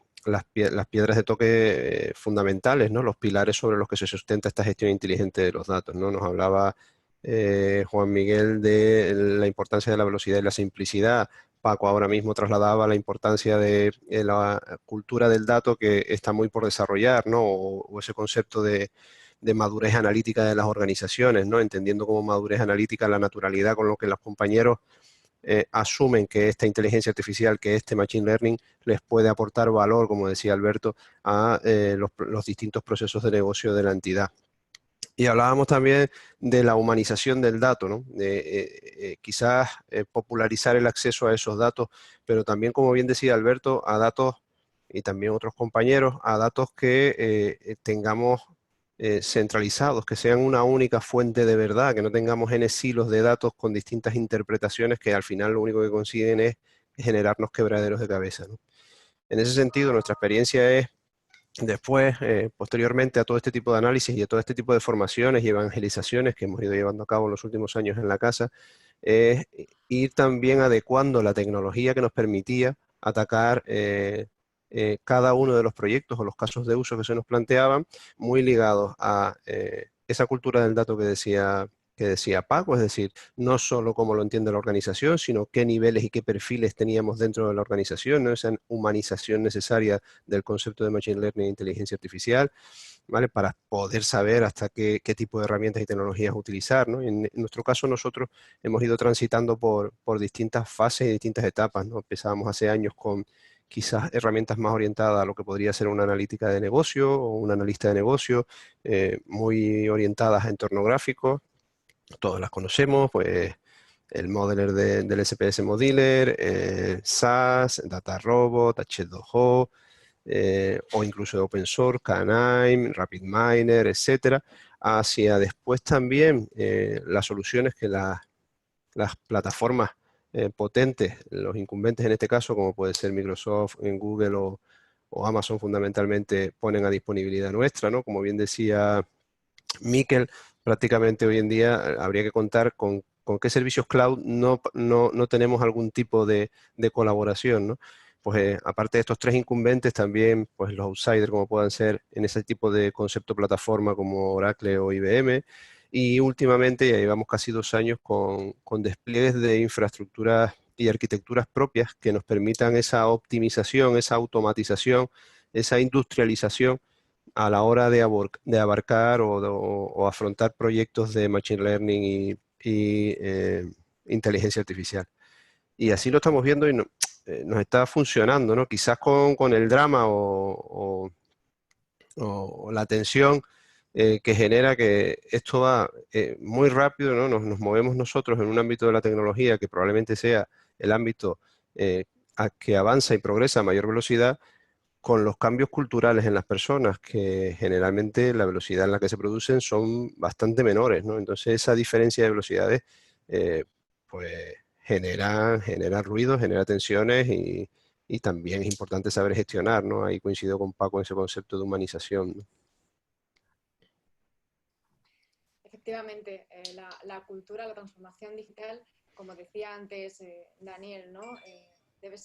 piedras de toque fundamentales, ¿no? Los pilares sobre los que se sustenta esta gestión inteligente de los datos, ¿no? Nos hablaba Juan Miguel de la importancia de la velocidad y la simplicidad. Paco ahora mismo trasladaba la importancia de la cultura del dato que está muy por desarrollar, ¿no? O ese concepto de madurez analítica de las organizaciones, ¿no? Entendiendo como madurez analítica la naturalidad con lo que los compañeros asumen que esta inteligencia artificial, que este Machine Learning les puede aportar valor, como decía Alberto, a los distintos procesos de negocio de la entidad. Y hablábamos también de la humanización del dato, ¿no? Quizás popularizar el acceso a esos datos, pero también, como bien decía Alberto, a datos, y también otros compañeros, a datos que tengamos centralizados, que sean una única fuente de verdad, que no tengamos N silos de datos con distintas interpretaciones que al final lo único que consiguen es generarnos quebraderos de cabeza, ¿no? En ese sentido, nuestra experiencia es después, posteriormente a todo este tipo de análisis y a todo este tipo de formaciones y evangelizaciones que hemos ido llevando a cabo en los últimos años en la casa, es ir también adecuando la tecnología que nos permitía atacar cada uno de los proyectos o los casos de uso que se nos planteaban, muy ligados a esa cultura del dato que decía Paco, es decir, no solo cómo lo entiende la organización, sino qué niveles y qué perfiles teníamos dentro de la organización, ¿no? Esa humanización necesaria del concepto de Machine Learning e inteligencia artificial, ¿vale? Para poder saber hasta qué tipo de herramientas y tecnologías utilizar, ¿no? En nuestro caso, nosotros hemos ido transitando por distintas fases y distintas etapas, ¿no? Empezábamos hace años con quizás herramientas más orientadas a lo que podría ser una analítica de negocio o un analista de negocio, muy orientadas a entorno gráfico. Todas las conocemos, pues el modeler del SPS Modeler, SAS, DataRobot, H2O, o incluso de open source, Canime, RapidMiner, etcétera, hacia después también las soluciones que las plataformas potentes, los incumbentes en este caso, como puede ser Microsoft, Google o Amazon fundamentalmente, ponen a disponibilidad nuestra, ¿no? Como bien decía Miquel, prácticamente hoy en día habría que contar con qué servicios cloud no tenemos algún tipo de colaboración, ¿no? Pues aparte de estos tres incumbentes, también pues los outsiders como puedan ser en ese tipo de concepto plataforma como Oracle o IBM, y últimamente ya llevamos casi 2 años con despliegues de infraestructuras y arquitecturas propias que nos permitan esa optimización, esa automatización, esa industrialización a la hora de abarcar o afrontar proyectos de Machine Learning y inteligencia artificial. Y así lo estamos viendo y nos está funcionando, ¿no? Quizás con el drama o la tensión que genera que esto va muy rápido, ¿no? Nos movemos nosotros en un ámbito de la tecnología que probablemente sea el ámbito que avanza y progresa a mayor velocidad, con los cambios culturales en las personas, que generalmente la velocidad en la que se producen son bastante menores, ¿no? Entonces esa diferencia de velocidades pues genera ruido, genera tensiones y también es importante saber gestionar, ¿no? Ahí coincido con Paco en ese concepto de humanización, ¿no? Efectivamente, la cultura, la transformación digital, como decía antes Daniel, ¿no? Debe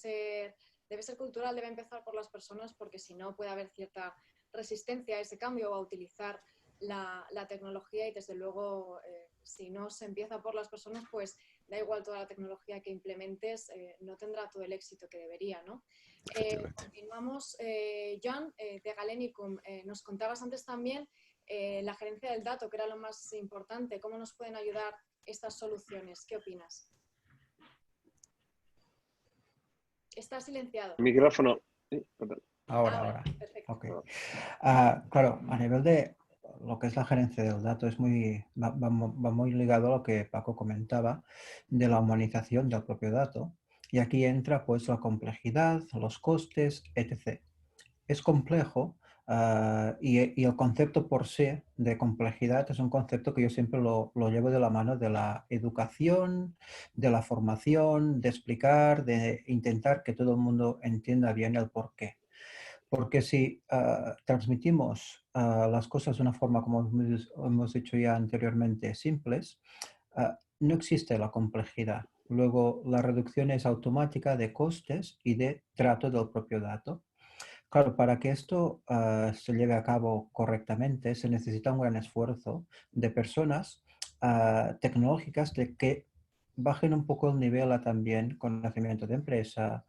ser cultural, debe empezar por las personas, porque si no puede haber cierta resistencia a ese cambio o a utilizar la tecnología, y desde luego si no se empieza por las personas, pues da igual toda la tecnología que implementes, no tendrá todo el éxito que debería, ¿no? Continuamos. Joan, de Galenicum, nos contabas antes también la gerencia del dato, que era lo más importante. ¿Cómo nos pueden ayudar estas soluciones? ¿Qué opinas? Está silenciado. Micrófono. Ahora. Perfecto. Okay. Claro, a nivel de lo que es la gerencia del dato va muy ligado a lo que Paco comentaba de la humanización del propio dato. Y aquí entra pues la complejidad, los costes, etc. Es complejo y el concepto por sí de complejidad es un concepto que yo siempre lo llevo de la mano de la educación, de la formación, de explicar, de intentar que todo el mundo entienda bien el porqué. Porque si transmitimos las cosas de una forma, como hemos dicho ya anteriormente, simples, no existe la complejidad. Luego, la reducción es automática de costes y de trato del propio dato. Claro, para que esto se lleve a cabo correctamente, se necesita un gran esfuerzo de personas tecnológicas de que bajen un poco el nivel a también conocimiento de empresa,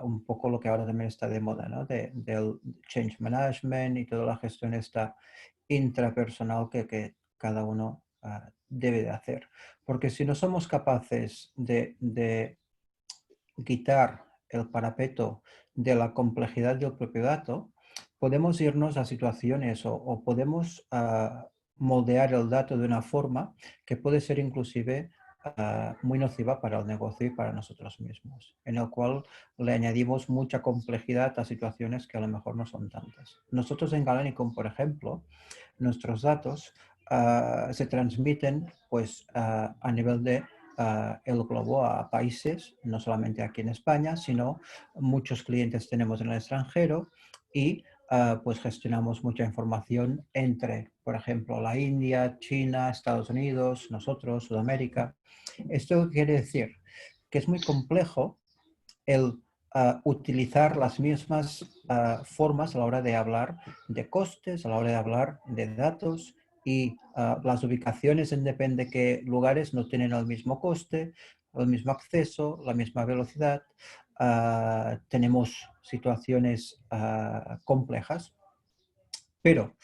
un poco lo que ahora también está de moda, ¿no? Del change management y toda la gestión esta intrapersonal que cada uno debe de hacer. Porque si no somos capaces de quitar el parapeto de la complejidad del propio dato, podemos irnos a situaciones o podemos moldear el dato de una forma que puede ser inclusive muy nociva para el negocio y para nosotros mismos, en el cual le añadimos mucha complejidad a situaciones que a lo mejor no son tantas. Nosotros en Galenicum, por ejemplo, nuestros datos se transmiten pues, a nivel de el globo a países, no solamente aquí en España, sino muchos clientes tenemos en el extranjero y pues gestionamos mucha información entre, por ejemplo, la India, China, Estados Unidos, nosotros, Sudamérica. ¿Esto quiere decir? Que es muy complejo el utilizar las mismas formas a la hora de hablar de costes, a la hora de hablar de datos, y las ubicaciones en depende de qué lugares no tienen el mismo coste, el mismo acceso, la misma velocidad. Tenemos situaciones complejas, pero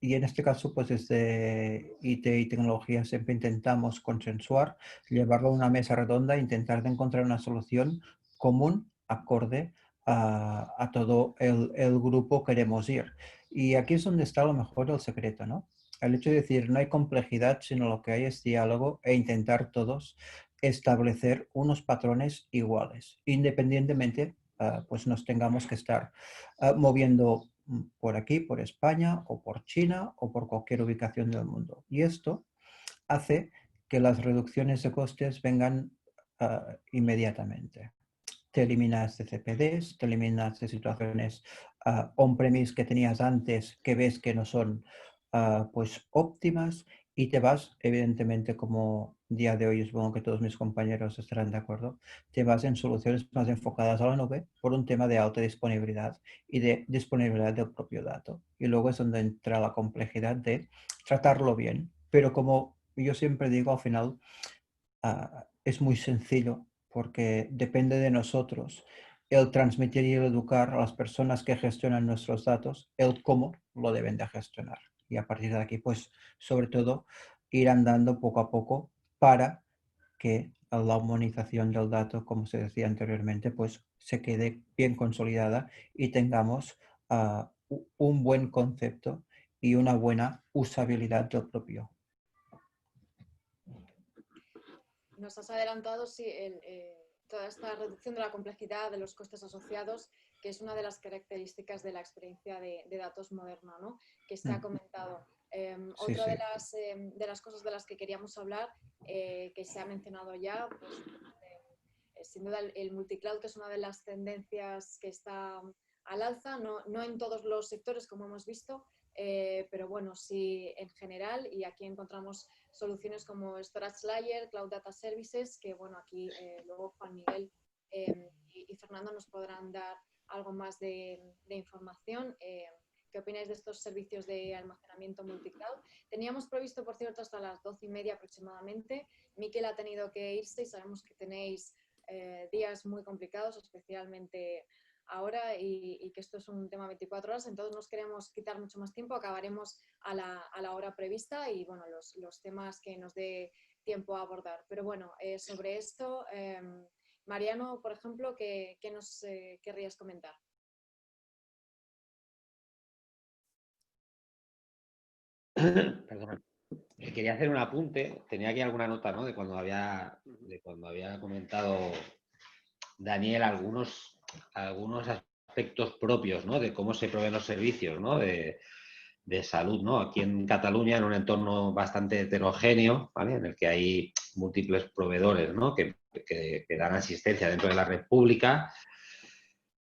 y en este caso, pues desde IT y tecnología siempre intentamos consensuar, llevarlo a una mesa redonda e intentar de encontrar una solución común, acorde a todo el grupo queremos ir. Y aquí es donde está a lo mejor el secreto, ¿no? El hecho de decir, no hay complejidad, sino lo que hay es diálogo e intentar todos establecer unos patrones iguales, independientemente, pues nos tengamos que estar moviendo por aquí, por España o por China o por cualquier ubicación del mundo. Y esto hace que las reducciones de costes vengan inmediatamente. Te eliminas de CPDs, te eliminas de situaciones on-premise que tenías antes que ves que no son pues óptimas, y te vas, evidentemente, como día de hoy, supongo que todos mis compañeros estarán de acuerdo, te vas en soluciones más enfocadas a la nube por un tema de alta disponibilidad y de disponibilidad del propio dato. Y luego es donde entra la complejidad de tratarlo bien. Pero como yo siempre digo, al final es muy sencillo, porque depende de nosotros el transmitir y el educar a las personas que gestionan nuestros datos, el cómo lo deben de gestionar. Y a partir de aquí, pues, sobre todo, ir andando poco a poco para que la humanización del dato, como se decía anteriormente, pues se quede bien consolidada y tengamos un buen concepto y una buena usabilidad del propio. Nos has adelantado, sí, toda esta reducción de la complejidad de los costes asociados, que es una de las características de la experiencia de datos moderna, ¿no? Que se ha comentado. Sí, Otra sí. de las cosas de las que queríamos hablar, que se ha mencionado ya, pues, sin duda el multicloud, que es una de las tendencias que está al alza, no en todos los sectores, como hemos visto, pero bueno, sí en general, y aquí encontramos soluciones como Storage Layer, Cloud Data Services, que bueno, aquí luego Juan Miguel y Fernando nos podrán dar algo más de información. ¿Qué opináis de estos servicios de almacenamiento multicloud? Teníamos previsto, por cierto, hasta las 12:30 aproximadamente. Miquel ha tenido que irse y sabemos que tenéis días muy complicados, especialmente ahora, y que esto es un tema 24 horas, entonces no nos queremos quitar mucho más tiempo, acabaremos a la hora prevista y bueno, los temas que nos dé tiempo a abordar. Pero bueno, sobre esto, Mariano, por ejemplo, ¿qué nos querrías comentar? Perdón. Quería hacer un apunte, tenía aquí alguna nota, ¿no? de cuando había comentado Daniel algunos aspectos propios, ¿no? de cómo se proveen los servicios, ¿no? de salud, ¿no? Aquí en Cataluña, en un entorno bastante heterogéneo, ¿vale? En el que hay múltiples proveedores, ¿no? que dan asistencia dentro de la red pública.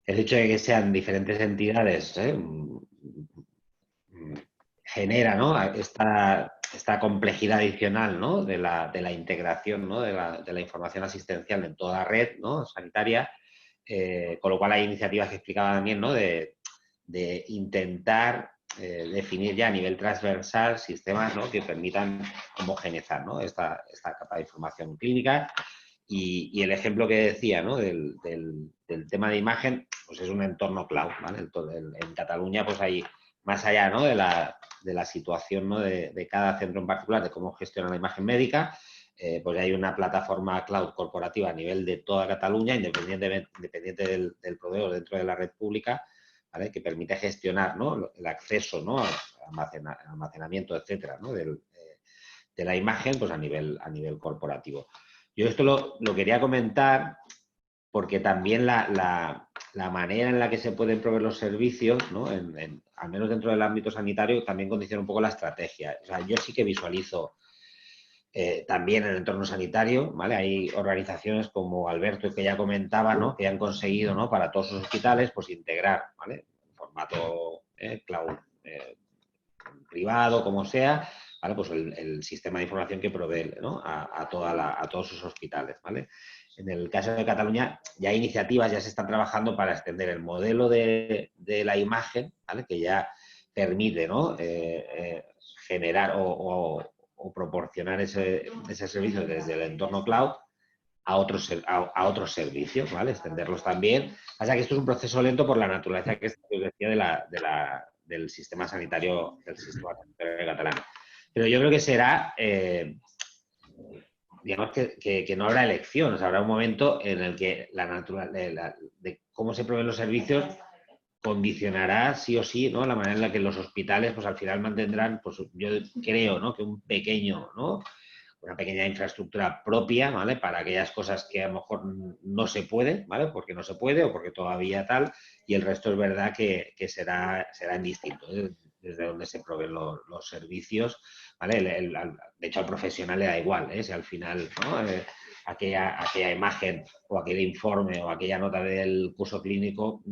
El hecho de que sean diferentes entidades genera, ¿no? esta complejidad adicional, ¿no? de la integración, ¿no? de la información asistencial en toda la red, ¿no? sanitaria, con lo cual hay iniciativas que explicaba también, ¿no? de intentar definir ya a nivel transversal sistemas, ¿no? que permitan homogeneizar, ¿no? esta capa de información clínica. Y el ejemplo que decía, ¿no? del tema de imagen, pues es un entorno cloud, ¿vale? En Cataluña pues hay, más allá, ¿no? de la situación, ¿no? de cada centro en particular, de cómo gestiona la imagen médica, pues hay una plataforma cloud corporativa a nivel de toda Cataluña, independiente del proveedor dentro de la red pública, ¿vale? que permite gestionar, ¿no? el acceso, ¿no? almacenamiento, etcétera, ¿no? de la imagen pues a nivel corporativo. Yo esto lo quería comentar porque también la manera en la que se pueden proveer los servicios, ¿no? al menos dentro del ámbito sanitario, también condiciona un poco la estrategia. O sea, yo sí que visualizo también en el entorno sanitario, ¿vale? Hay organizaciones como Alberto, que ya comentaba, ¿no? que han conseguido, ¿no? para todos sus hospitales, pues integrar, ¿vale? formato cloud privado, como sea, ¿vale? Pues el sistema de información que provee, ¿no? a todos sus hospitales, ¿vale? En el caso de Cataluña ya hay iniciativas, ya se están trabajando para extender el modelo de la imagen, ¿vale? Que ya permite, ¿no? Generar o proporcionar ese servicio desde el entorno cloud a otros servicios, ¿vale? Extenderlos también. O sea que esto es un proceso lento por la naturaleza que os decía del sistema sanitario catalán. Pero yo creo que será, digamos que no habrá elección, o sea, habrá un momento en el que la naturaleza de cómo se proveen los servicios condicionará sí o sí, ¿no? La manera en la que los hospitales, pues al final mantendrán, pues yo creo, ¿no? Que una pequeña infraestructura propia, ¿vale? Para aquellas cosas que a lo mejor no se puede, ¿vale? Porque no se puede o porque todavía tal, y el resto es verdad que será indistinto, ¿eh? Desde donde se proveen los servicios, ¿vale? De hecho, al profesional le da igual, ¿eh? Si al final, ¿no? Aquella imagen o aquel informe o aquella nota del curso clínico,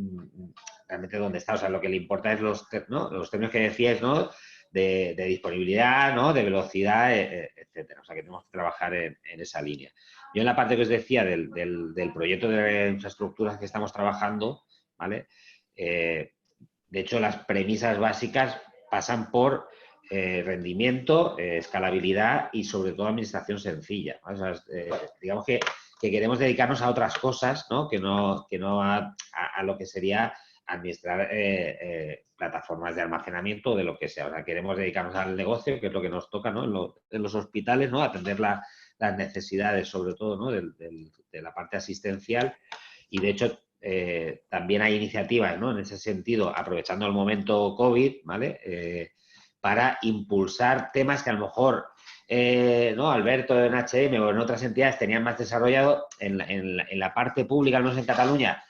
realmente dónde está. O sea, lo que le importa es los términos que decías, ¿no? De disponibilidad, ¿no? De velocidad, etcétera. O sea, que tenemos que trabajar en esa línea. Yo en la parte que os decía del proyecto de infraestructuras que estamos trabajando, ¿vale? De hecho, las premisas básicas pasan por rendimiento, escalabilidad y sobre todo administración sencilla, ¿vale? O sea, digamos que queremos dedicarnos a otras cosas, ¿no? Que no a lo que sería administrar plataformas de almacenamiento o de lo que sea. O sea, queremos dedicarnos al negocio, que es lo que nos toca, ¿no? En los hospitales, ¿no? Atender las necesidades, sobre todo, ¿no? De la parte asistencial. Y, de hecho, también hay iniciativas, ¿no? En ese sentido, aprovechando el momento COVID, ¿vale? Para impulsar temas que a lo mejor, ¿no? Alberto en HM o en otras entidades tenían más desarrollado en la parte pública, al menos en Cataluña.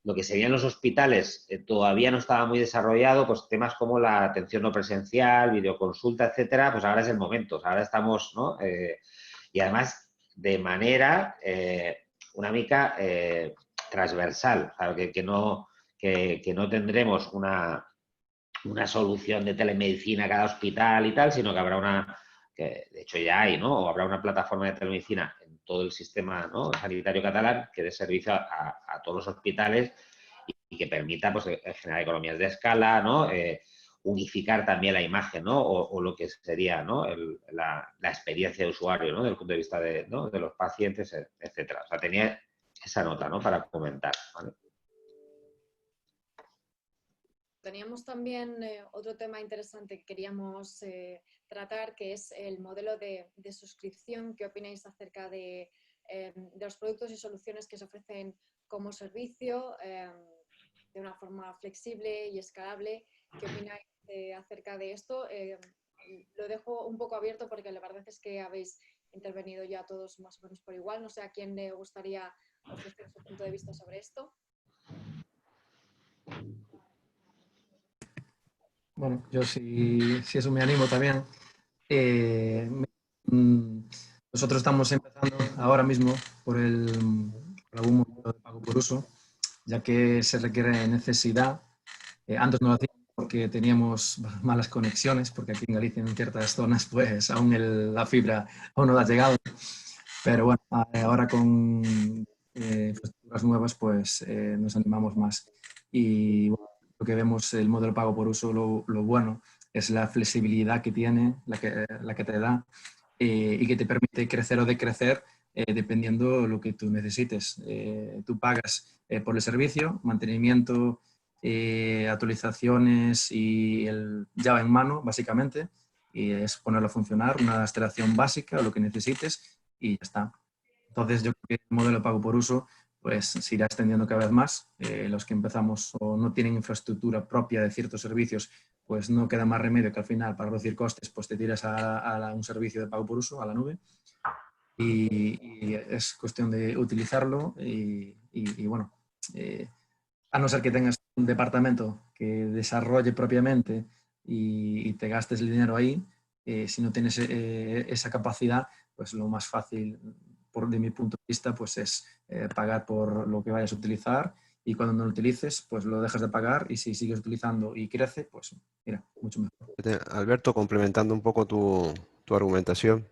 Lo que serían los hospitales todavía no estaba muy desarrollado, pues temas como la atención no presencial, videoconsulta, etcétera, pues ahora es el momento. O sea, ahora estamos, ¿no? Y además de manera una mica transversal, o sea, que no tendremos una solución de telemedicina a cada hospital y tal, sino que habrá que de hecho ya hay, ¿no? O habrá una plataforma de telemedicina en todo el sistema, ¿no? sanitario catalán que dé servicio a todos los hospitales y que permita, pues, generar economías de escala, ¿no? Unificar también la imagen, ¿no? O lo que sería, ¿no? la experiencia de usuario, ¿no? Desde el punto de vista de los pacientes, etcétera. O sea, tenía esa nota, ¿no? Para comentar, ¿vale? Teníamos también otro tema interesante que queríamos tratar, que es el modelo de suscripción. ¿Qué opináis acerca de los productos y soluciones que se ofrecen como servicio de una forma flexible y escalable? ¿Qué opináis acerca de esto? Lo dejo un poco abierto porque la verdad es que habéis intervenido ya todos más o menos por igual. No sé a quién le gustaría ofrecer su punto de vista sobre esto. Bueno, yo si eso me animo también. Nosotros estamos empezando ahora mismo por algún modelo de pago por uso, ya que se requiere necesidad. Antes no lo hacíamos porque teníamos malas conexiones, porque aquí en Galicia en ciertas zonas pues aún la fibra aún no ha llegado. Pero bueno, ahora con infraestructuras nuevas pues nos animamos más. Y bueno, lo que vemos, el modelo pago por uso, lo bueno es la flexibilidad que tiene, la que te da y que te permite crecer o decrecer dependiendo de lo que tú necesites. Tú pagas por el servicio, mantenimiento, actualizaciones y el Java en mano, básicamente, y es ponerlo a funcionar, una instalación básica, lo que necesites y ya está. Entonces yo creo que el modelo de pago por uso pues se irá extendiendo cada vez más. Los que empezamos o no tienen infraestructura propia de ciertos servicios, pues no queda más remedio que al final, para reducir costes, pues te tiras a un servicio de pago por uso, a la nube. Y es cuestión de utilizarlo y bueno, a no ser que tengas un departamento que desarrolle propiamente y te gastes el dinero ahí, si no tienes esa capacidad, pues lo más fácil, de mi punto de vista, pues es pagar por lo que vayas a utilizar y cuando no lo utilices, pues lo dejas de pagar, y si sigues utilizando y crece, pues mira, mucho mejor. Alberto, complementando un poco tu argumentación,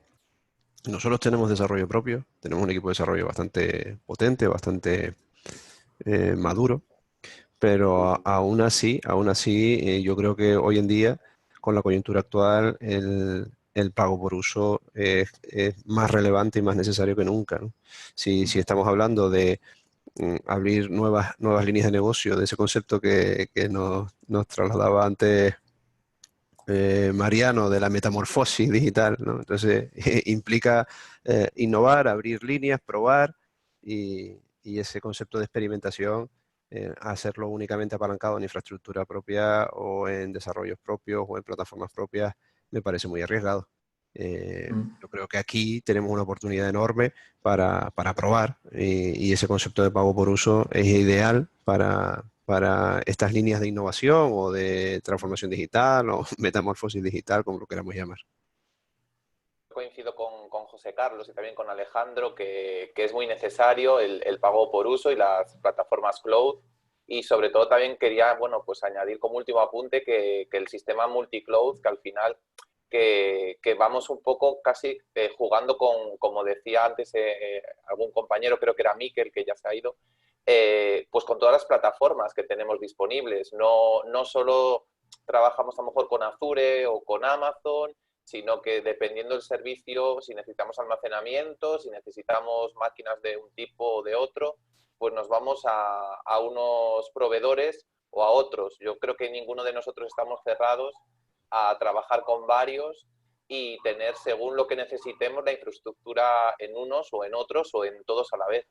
nosotros tenemos desarrollo propio, tenemos un equipo de desarrollo bastante potente, bastante maduro, pero aún así, yo creo que hoy en día, con la coyuntura actual, el pago por uso es más relevante y más necesario que nunca, ¿no? Si estamos hablando de abrir nuevas líneas de negocio, de ese concepto que nos trasladaba antes Mariano, de la metamorfosis digital, ¿no? Entonces, implica innovar, abrir líneas, probar, y ese concepto de experimentación, hacerlo únicamente apalancado en infraestructura propia o en desarrollos propios o en plataformas propias, me parece muy arriesgado. Yo creo que aquí tenemos una oportunidad enorme para probar, y ese concepto de pago por uso es ideal para estas líneas de innovación o de transformación digital o metamorfosis digital, como lo queramos llamar. Coincido con José Carlos y también con Alejandro que es muy necesario el pago por uso y las plataformas cloud, y sobre todo también quería, bueno, pues añadir como último apunte que el sistema multicloud, que al final que vamos un poco casi jugando con, como decía antes algún compañero, creo que era Miquel, que ya se ha ido, pues con todas las plataformas que tenemos disponibles. No solo trabajamos a lo mejor con Azure o con Amazon, sino que dependiendo del servicio, si necesitamos almacenamiento, si necesitamos máquinas de un tipo o de otro, pues nos vamos a unos proveedores o a otros. Yo creo que ninguno de nosotros estamos cerrados a trabajar con varios y tener, según lo que necesitemos, la infraestructura en unos o en otros o en todos a la vez.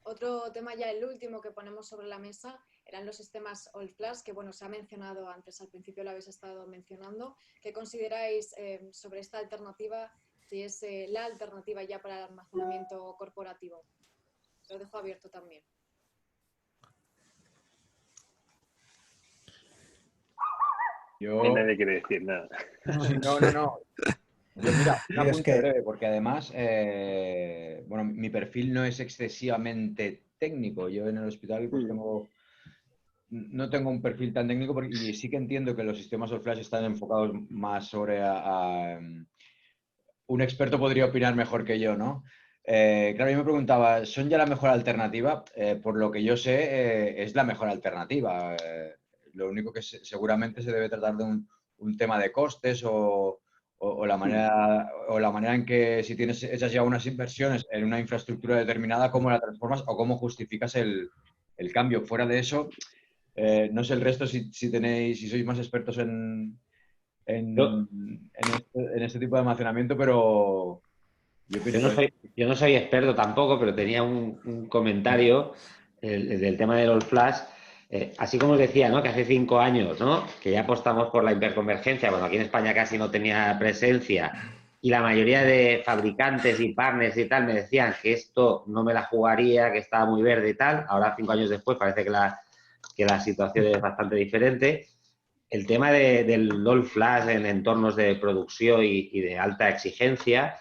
Otro tema, ya el último que ponemos sobre la mesa, eran los sistemas All Flash, que bueno, se ha mencionado antes, al principio lo habéis estado mencionando. ¿Qué consideráis sobre esta alternativa, si es la alternativa ya para el almacenamiento corporativo? Lo dejo abierto también. Nadie quiere decir nada. No. Yo, mira, un apunte breve, porque además, bueno, mi perfil no es excesivamente técnico. Yo en el hospital pues no tengo un perfil tan técnico, y sí que entiendo que los sistemas All Flash están enfocados más sobre un experto podría opinar mejor que yo, ¿no? Claro, yo me preguntaba, ¿son ya la mejor alternativa? Por lo que yo sé, es la mejor alternativa. Lo único que seguramente se debe tratar de un tema de costes o la manera en que, si tienes hechas ya unas inversiones en una infraestructura determinada, cómo la transformas o cómo justificas el cambio. Fuera de eso, no sé el resto si sois más expertos en este tipo de almacenamiento, pero yo no soy experto tampoco, pero tenía un comentario del tema del All Flash. Así como os decía, ¿no?, que hace 5 años, ¿no?, que ya apostamos por la hiperconvergencia, bueno, aquí en España casi no tenía presencia, y la mayoría de fabricantes y partners y tal me decían que esto no me la jugaría, que estaba muy verde y tal. Ahora, 5 años después, parece que la situación es bastante diferente. El tema del All Flash en entornos de producción y de alta exigencia,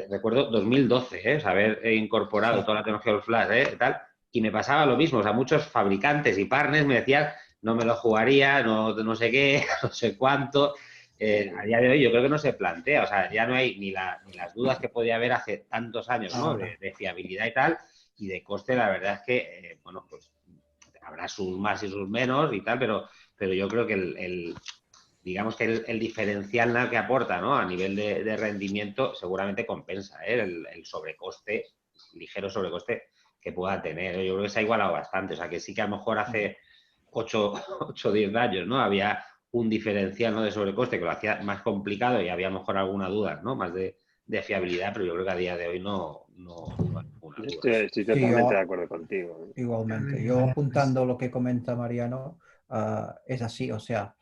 recuerdo 2012, haber incorporado toda la tecnología All Flash, tal, y me pasaba lo mismo. O sea, muchos fabricantes y partners me decían, no me lo jugaría, no sé qué, no sé cuánto. A día de hoy yo creo que no se plantea, o sea, ya no hay ni las dudas que podía haber hace tantos años, ¿no?, de fiabilidad y tal, y de coste. La verdad es que, bueno, pues habrá sus más y sus menos y tal, pero yo creo que digamos que el diferencial que aporta, ¿no?, a nivel de rendimiento seguramente compensa el sobrecoste, ligero sobrecoste que pueda tener. Yo creo que se ha igualado bastante. O sea, que sí que a lo mejor hace 8 o 10 años, ¿no?, había un diferencial, ¿no?, de sobrecoste que lo hacía más complicado y había a lo mejor alguna duda, ¿no?, más de fiabilidad, pero yo creo que a día de hoy no hay ninguna duda. Estoy totalmente de acuerdo contigo. Igualmente. Yo apuntando lo que comenta Mariano, es así, o sea,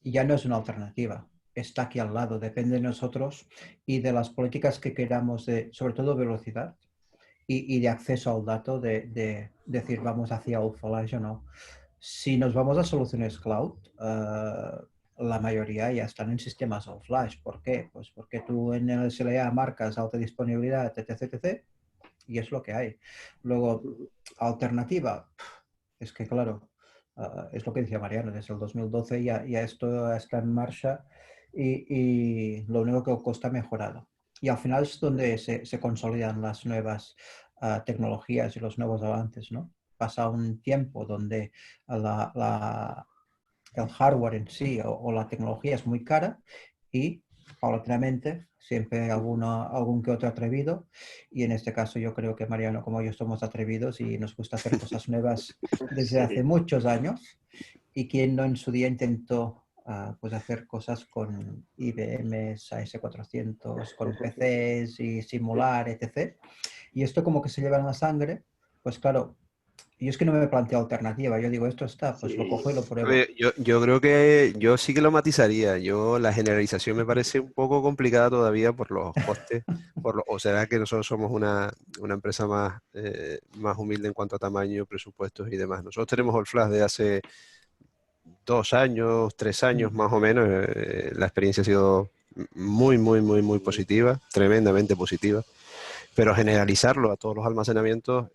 ya no es una alternativa, está aquí al lado, depende de nosotros y de las políticas que queramos, sobre todo velocidad y de acceso al dato, de decir vamos hacia All Flash o no. Si nos vamos a soluciones cloud, la mayoría ya están en sistemas All Flash. ¿Por qué? Pues porque tú en el SLA marcas alta disponibilidad, etc. y es lo que hay. Luego, alternativa, es que claro, es lo que decía Mariano, desde el 2012 ya esto está en marcha y lo único que Costa ha mejorado. Y al final es donde se consolidan las nuevas tecnologías y los nuevos avances, ¿no? Pasa un tiempo donde el hardware en sí o la tecnología es muy cara y paulatinamente siempre hay algún que otro atrevido, y en este caso yo creo que Mariano como yo somos atrevidos y nos gusta hacer cosas nuevas desde hace muchos años, y quien no en su día intentó pues hacer cosas con IBM, AS400, con PCs y simular, etc. Y esto como que se lleva en la sangre, pues claro, yo es que no me planteo alternativa, yo digo esto está, pues lo cojo y lo pruebo. Oye, yo creo que yo sí que lo matizaría. La generalización me parece un poco complicada todavía por los costes, o será que nosotros somos una empresa más humilde en cuanto a tamaño, presupuestos y demás. Nosotros tenemos All Flash de hace 2 años, 3 años más o menos. La experiencia ha sido muy positiva, tremendamente positiva. Pero generalizarlo a todos los almacenamientos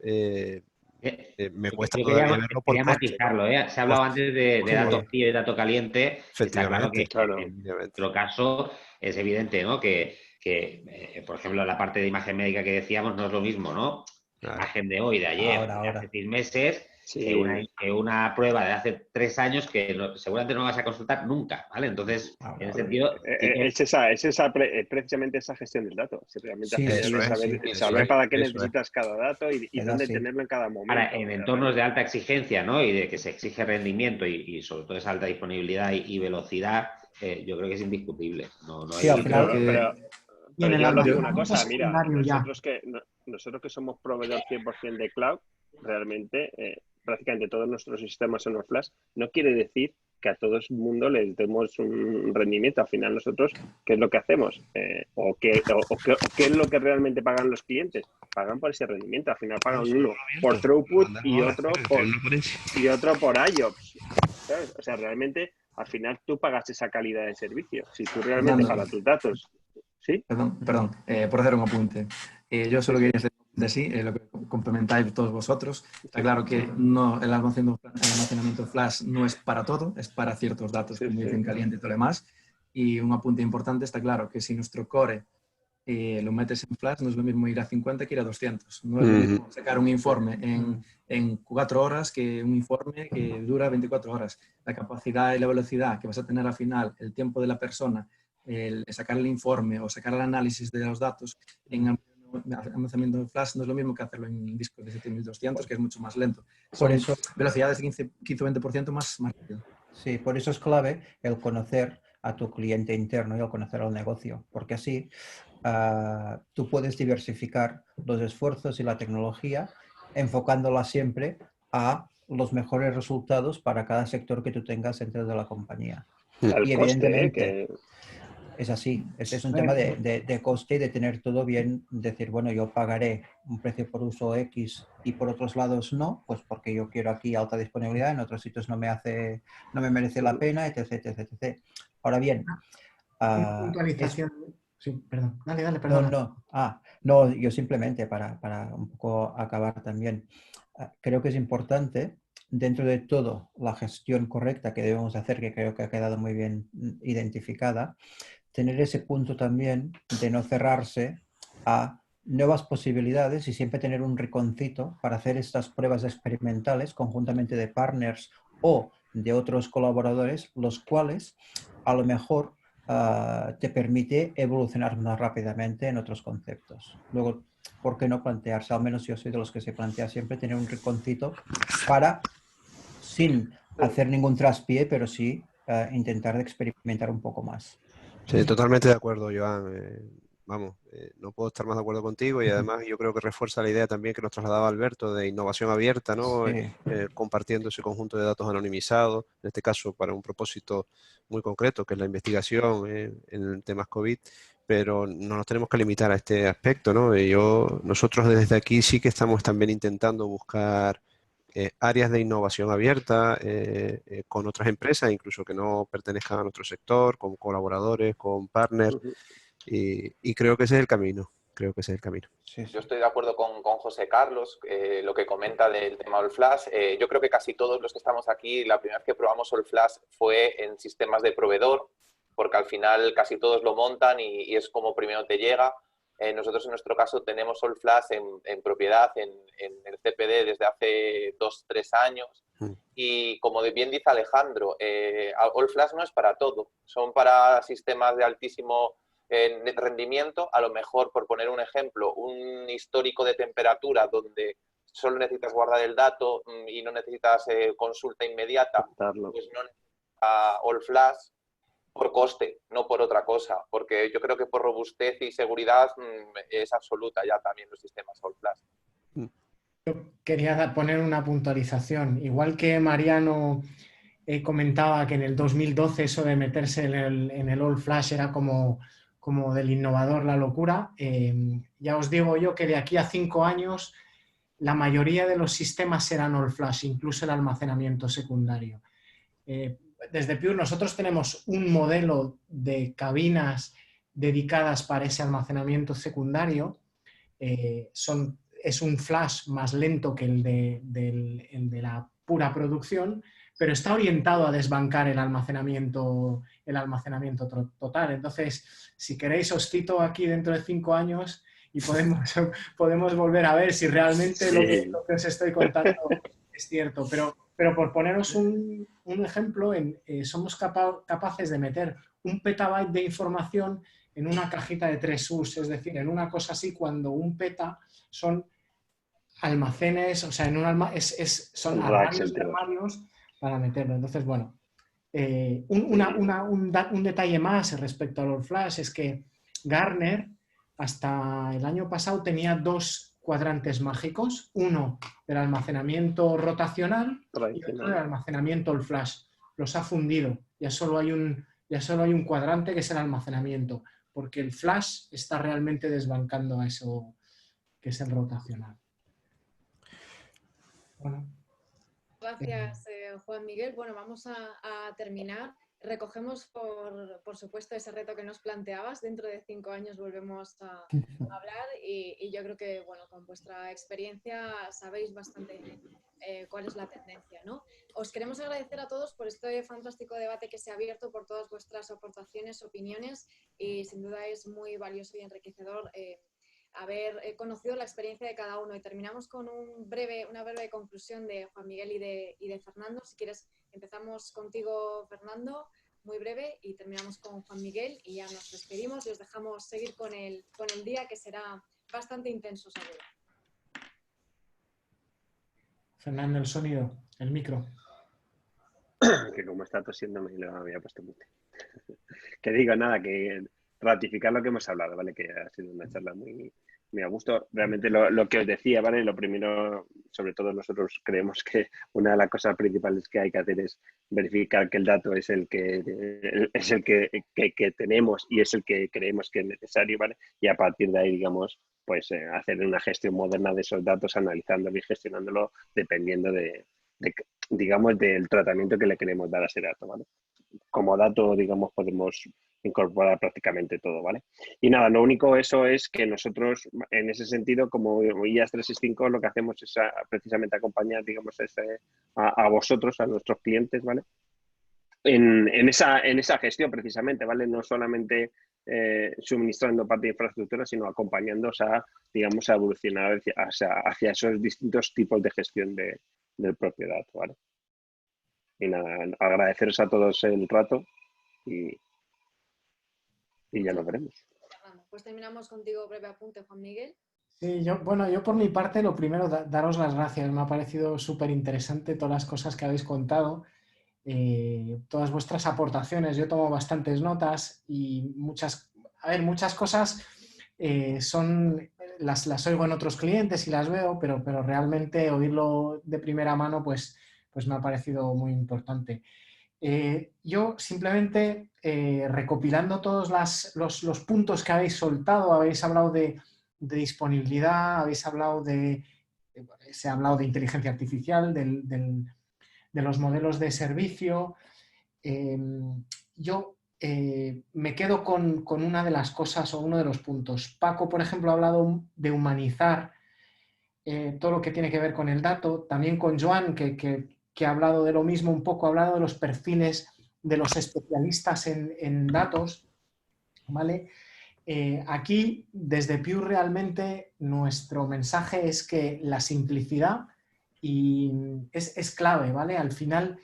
me cuesta todavía verlo por quería coste. matizarlo, ¿eh? Se ha hablado antes de datos fríos y datos caliente. Está claro que en nuestro caso es evidente, ¿no? Que por ejemplo, la parte de imagen médica que decíamos no es lo mismo, ¿no? La imagen de hoy, de ayer, de hace 6 meses, que una prueba de hace 3 años que seguramente no vas a consultar nunca, ¿vale? Entonces, en ese sentido... precisamente esa gestión del dato. Si realmente saber para qué necesitas cada dato y dónde tenerlo en cada momento. Ahora, en entornos de alta exigencia, ¿no? Y de que se exige rendimiento y sobre todo esa alta disponibilidad y velocidad, yo creo que es indiscutible. No hay pero yo os digo una cosa, mira, nosotros que somos proveedor 100% de cloud, realmente prácticamente todos nuestros sistemas son flash, no quiere decir que a todo el mundo les demos un rendimiento. Al final nosotros, ¿qué es lo que hacemos? ¿O qué es lo que realmente pagan los clientes? Pagan por ese rendimiento. Al final pagan uno por throughput y otro por IOPS. ¿Sabes? O sea, realmente al final tú pagas esa calidad de servicio. Si tú realmente para tus datos... ¿Sí? Perdón, por hacer un apunte. Yo solo quería decir lo que complementáis todos vosotros. Está claro que el almacenamiento flash no es para todo, es para ciertos datos, como dicen caliente y todo lo demás. Y un apunte importante, está claro que si nuestro core lo metes en flash, no es lo mismo ir a 50 que ir a 200. No es lo mismo sacar un informe en 4 horas que un informe que dura 24 horas. La capacidad y la velocidad que vas a tener al final, el tiempo de la persona, el sacar el informe o sacar el análisis de los datos en almacenamiento de flash no es lo mismo que hacerlo en discos de 7200, que es mucho más lento. Son velocidades de 15-20% más rápido. Sí, por eso es clave el conocer a tu cliente interno y el conocer al negocio, porque así tú puedes diversificar los esfuerzos y la tecnología enfocándola siempre a los mejores resultados para cada sector que tú tengas dentro de la compañía. Y evidentemente... Es así, este es un tema de coste y de tener todo bien, decir, bueno, yo pagaré un precio por uso X y por otros lados no, pues porque yo quiero aquí alta disponibilidad, en otros sitios no me merece la pena, etc. Ahora bien... puntualización. Sí, perdón. Dale, perdón. No, yo simplemente para un poco acabar también, creo que es importante, dentro de todo, la gestión correcta que debemos hacer, que creo que ha quedado muy bien identificada, tener ese punto también de no cerrarse a nuevas posibilidades y siempre tener un rinconcito para hacer estas pruebas experimentales conjuntamente de partners o de otros colaboradores, los cuales a lo mejor te permite evolucionar más rápidamente en otros conceptos. Luego, ¿por qué no plantearse? Al menos yo soy de los que se plantea siempre tener un rinconcito para, sin hacer ningún traspié, pero sí intentar experimentar un poco más. Sí, totalmente de acuerdo, Joan. No puedo estar más de acuerdo contigo y además yo creo que refuerza la idea también que nos trasladaba Alberto de innovación abierta, ¿no? Sí. Compartiendo ese conjunto de datos anonimizados, en este caso para un propósito muy concreto, que es la investigación en temas COVID, pero no nos tenemos que limitar a este aspecto, ¿no? Nosotros desde aquí sí que estamos también intentando buscar áreas de innovación abierta con otras empresas, incluso que no pertenezcan a nuestro sector, con colaboradores, con partners, y creo que ese es el camino. creo que ese es el camino. Yo estoy de acuerdo con José Carlos, lo que comenta del tema All Flash. Yo creo que casi todos los que estamos aquí, la primera vez que probamos All Flash fue en sistemas de proveedor, porque al final casi todos lo montan y es como primero te llega. Nosotros en nuestro caso tenemos All Flash en propiedad, en el CPD desde hace 2-3 años. Y como bien dice Alejandro, All Flash no es para todo, son para sistemas de altísimo rendimiento. A lo mejor, por poner un ejemplo, un histórico de temperatura donde solo necesitas guardar el dato y no necesitas consulta inmediata, pues no necesitas All Flash por coste, no por otra cosa, porque yo creo que por robustez y seguridad es absoluta ya también los sistemas All Flash. Yo quería poner una puntualización. Igual que Mariano comentaba que en el 2012 eso de meterse en el All Flash era como del innovador la locura, ya os digo yo que de aquí a 5 años la mayoría de los sistemas serán All Flash, incluso el almacenamiento secundario. Desde Pure nosotros tenemos un modelo de cabinas dedicadas para ese almacenamiento secundario. Es un flash más lento que el de la pura producción, pero está orientado a desbancar el almacenamiento total. Entonces, si queréis, os cito aquí dentro de 5 años y podemos volver a ver si realmente lo que os estoy contando es cierto. Pero por poneros un ejemplo, somos capaces de meter 1 petabyte de información en una cajita de 3 US, es decir, en una cosa así, cuando 1 peta son almacenes, o sea, son armarios de armarios para meterlo. Entonces, bueno, un detalle más respecto al All Flash es que Gartner hasta el año pasado tenía 2 cuadrantes mágicos, uno del almacenamiento rotacional y otro del almacenamiento All Flash. Los ha fundido, ya solo hay un cuadrante que es el almacenamiento, porque el Flash está realmente desbancando a eso que es el rotacional. Bueno. Gracias, Juan Miguel. Bueno, vamos a terminar. Recogemos, por supuesto, ese reto que nos planteabas. Dentro de 5 años volvemos a hablar y yo creo que, bueno, con vuestra experiencia sabéis bastante bien cuál es la tendencia, ¿no? Os queremos agradecer a todos por este fantástico debate que se ha abierto, por todas vuestras aportaciones, opiniones y sin duda es muy valioso y enriquecedor haber conocido la experiencia de cada uno. Y terminamos con una breve conclusión de Juan Miguel y de Fernando. Si quieres, empezamos contigo, Fernando, muy breve, y terminamos con Juan Miguel y ya nos despedimos y os dejamos seguir con el día, que será bastante intenso, seguro. Fernando, el sonido, el micro. Que como está tosiendo me lo había puesto mute. Que digo, nada, que ratificar lo que hemos hablado, ¿vale? Que ha sido una charla muy a gusto. Realmente lo que os decía, ¿vale? Lo primero, sobre todo nosotros creemos que una de las cosas principales que hay que hacer es verificar que el dato es el que tenemos y es el que creemos que es necesario, ¿vale? Y a partir de ahí, digamos, pues hacer una gestión moderna de esos datos, analizándolo y gestionándolo dependiendo digamos, del tratamiento que le queremos dar a ese dato, ¿vale? Como dato, digamos, podemos incorporar prácticamente todo, ¿vale? Y nada, lo único eso es que nosotros, en ese sentido, como IAS 365, lo que hacemos es precisamente acompañar, digamos, a vosotros, a nuestros clientes, ¿vale? En esa gestión, precisamente, ¿vale? No solamente suministrando parte de infraestructura, sino acompañándoos digamos, a evolucionar hacia esos distintos tipos de gestión del propio dato, ¿vale? Y nada, agradeceros a todos el rato y ya nos veremos. Pues terminamos contigo, breve apunte, Juan Miguel. Sí, yo por mi parte, lo primero, daros las gracias. Me ha parecido súper interesante todas las cosas que habéis contado, todas vuestras aportaciones. Yo tomo bastantes notas y muchas cosas las oigo en otros clientes y las veo, pero realmente oírlo de primera mano, pues me ha parecido muy importante. Yo simplemente recopilando todos los puntos que habéis soltado, habéis hablado de disponibilidad, se ha hablado de inteligencia artificial, de los modelos de servicio. Yo me quedo con una de las cosas o uno de los puntos. Paco, por ejemplo, ha hablado de humanizar todo lo que tiene que ver con el dato. También con Joan, que ha hablado de lo mismo un poco, ha hablado de los perfiles de los especialistas en datos, ¿vale? Aquí, desde Pure, realmente nuestro mensaje es que la simplicidad es clave, ¿vale? Al final,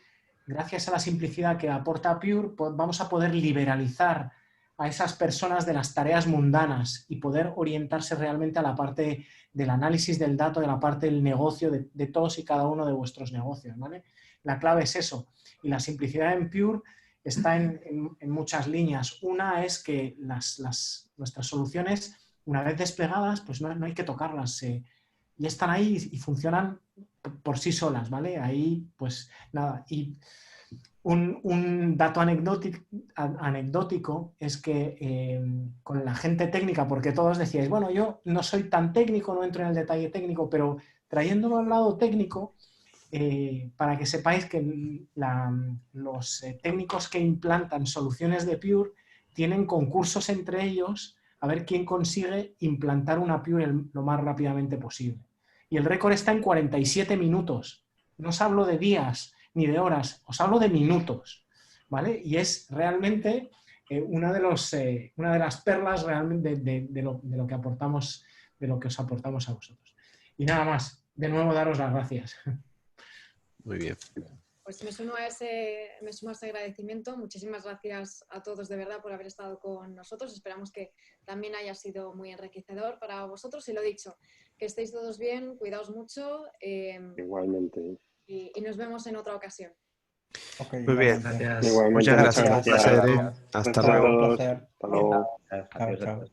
gracias a la simplicidad que aporta Pure, pues vamos a poder liberalizar a esas personas de las tareas mundanas y poder orientarse realmente a la parte del análisis del dato, de la parte del negocio, de todos y cada uno de vuestros negocios, ¿vale? La clave es eso. Y la simplicidad en Pure está en muchas líneas. Una es que nuestras soluciones, una vez desplegadas, pues no hay que tocarlas. Ya están ahí y funcionan por sí solas, ¿vale? Ahí, pues nada. Y un dato anecdótico es que con la gente técnica, porque todos decíais, bueno, yo no soy tan técnico, no entro en el detalle técnico, pero trayéndolo al lado técnico, para que sepáis que los técnicos que implantan soluciones de Pure tienen concursos entre ellos a ver quién consigue implantar una Pure lo más rápidamente posible. Y el récord está en 47 minutos. No os hablo de días ni de horas, os hablo de minutos, ¿vale? Y es realmente una de las perlas realmente de lo que aportamos, de lo que os aportamos a vosotros. Y nada más, de nuevo daros las gracias. Muy bien. Pues me sumo a ese agradecimiento. Muchísimas gracias a todos de verdad por haber estado con nosotros. Esperamos que también haya sido muy enriquecedor para vosotros. Y lo dicho, que estéis todos bien, cuidaos mucho. Igualmente. Y nos vemos en otra ocasión. Muy bien. Gracias. Igualmente, Muchas gracias. muchas Un placer. gracias. Hasta Gracias a luego. todos. placer. Hasta luego. Chao, chao.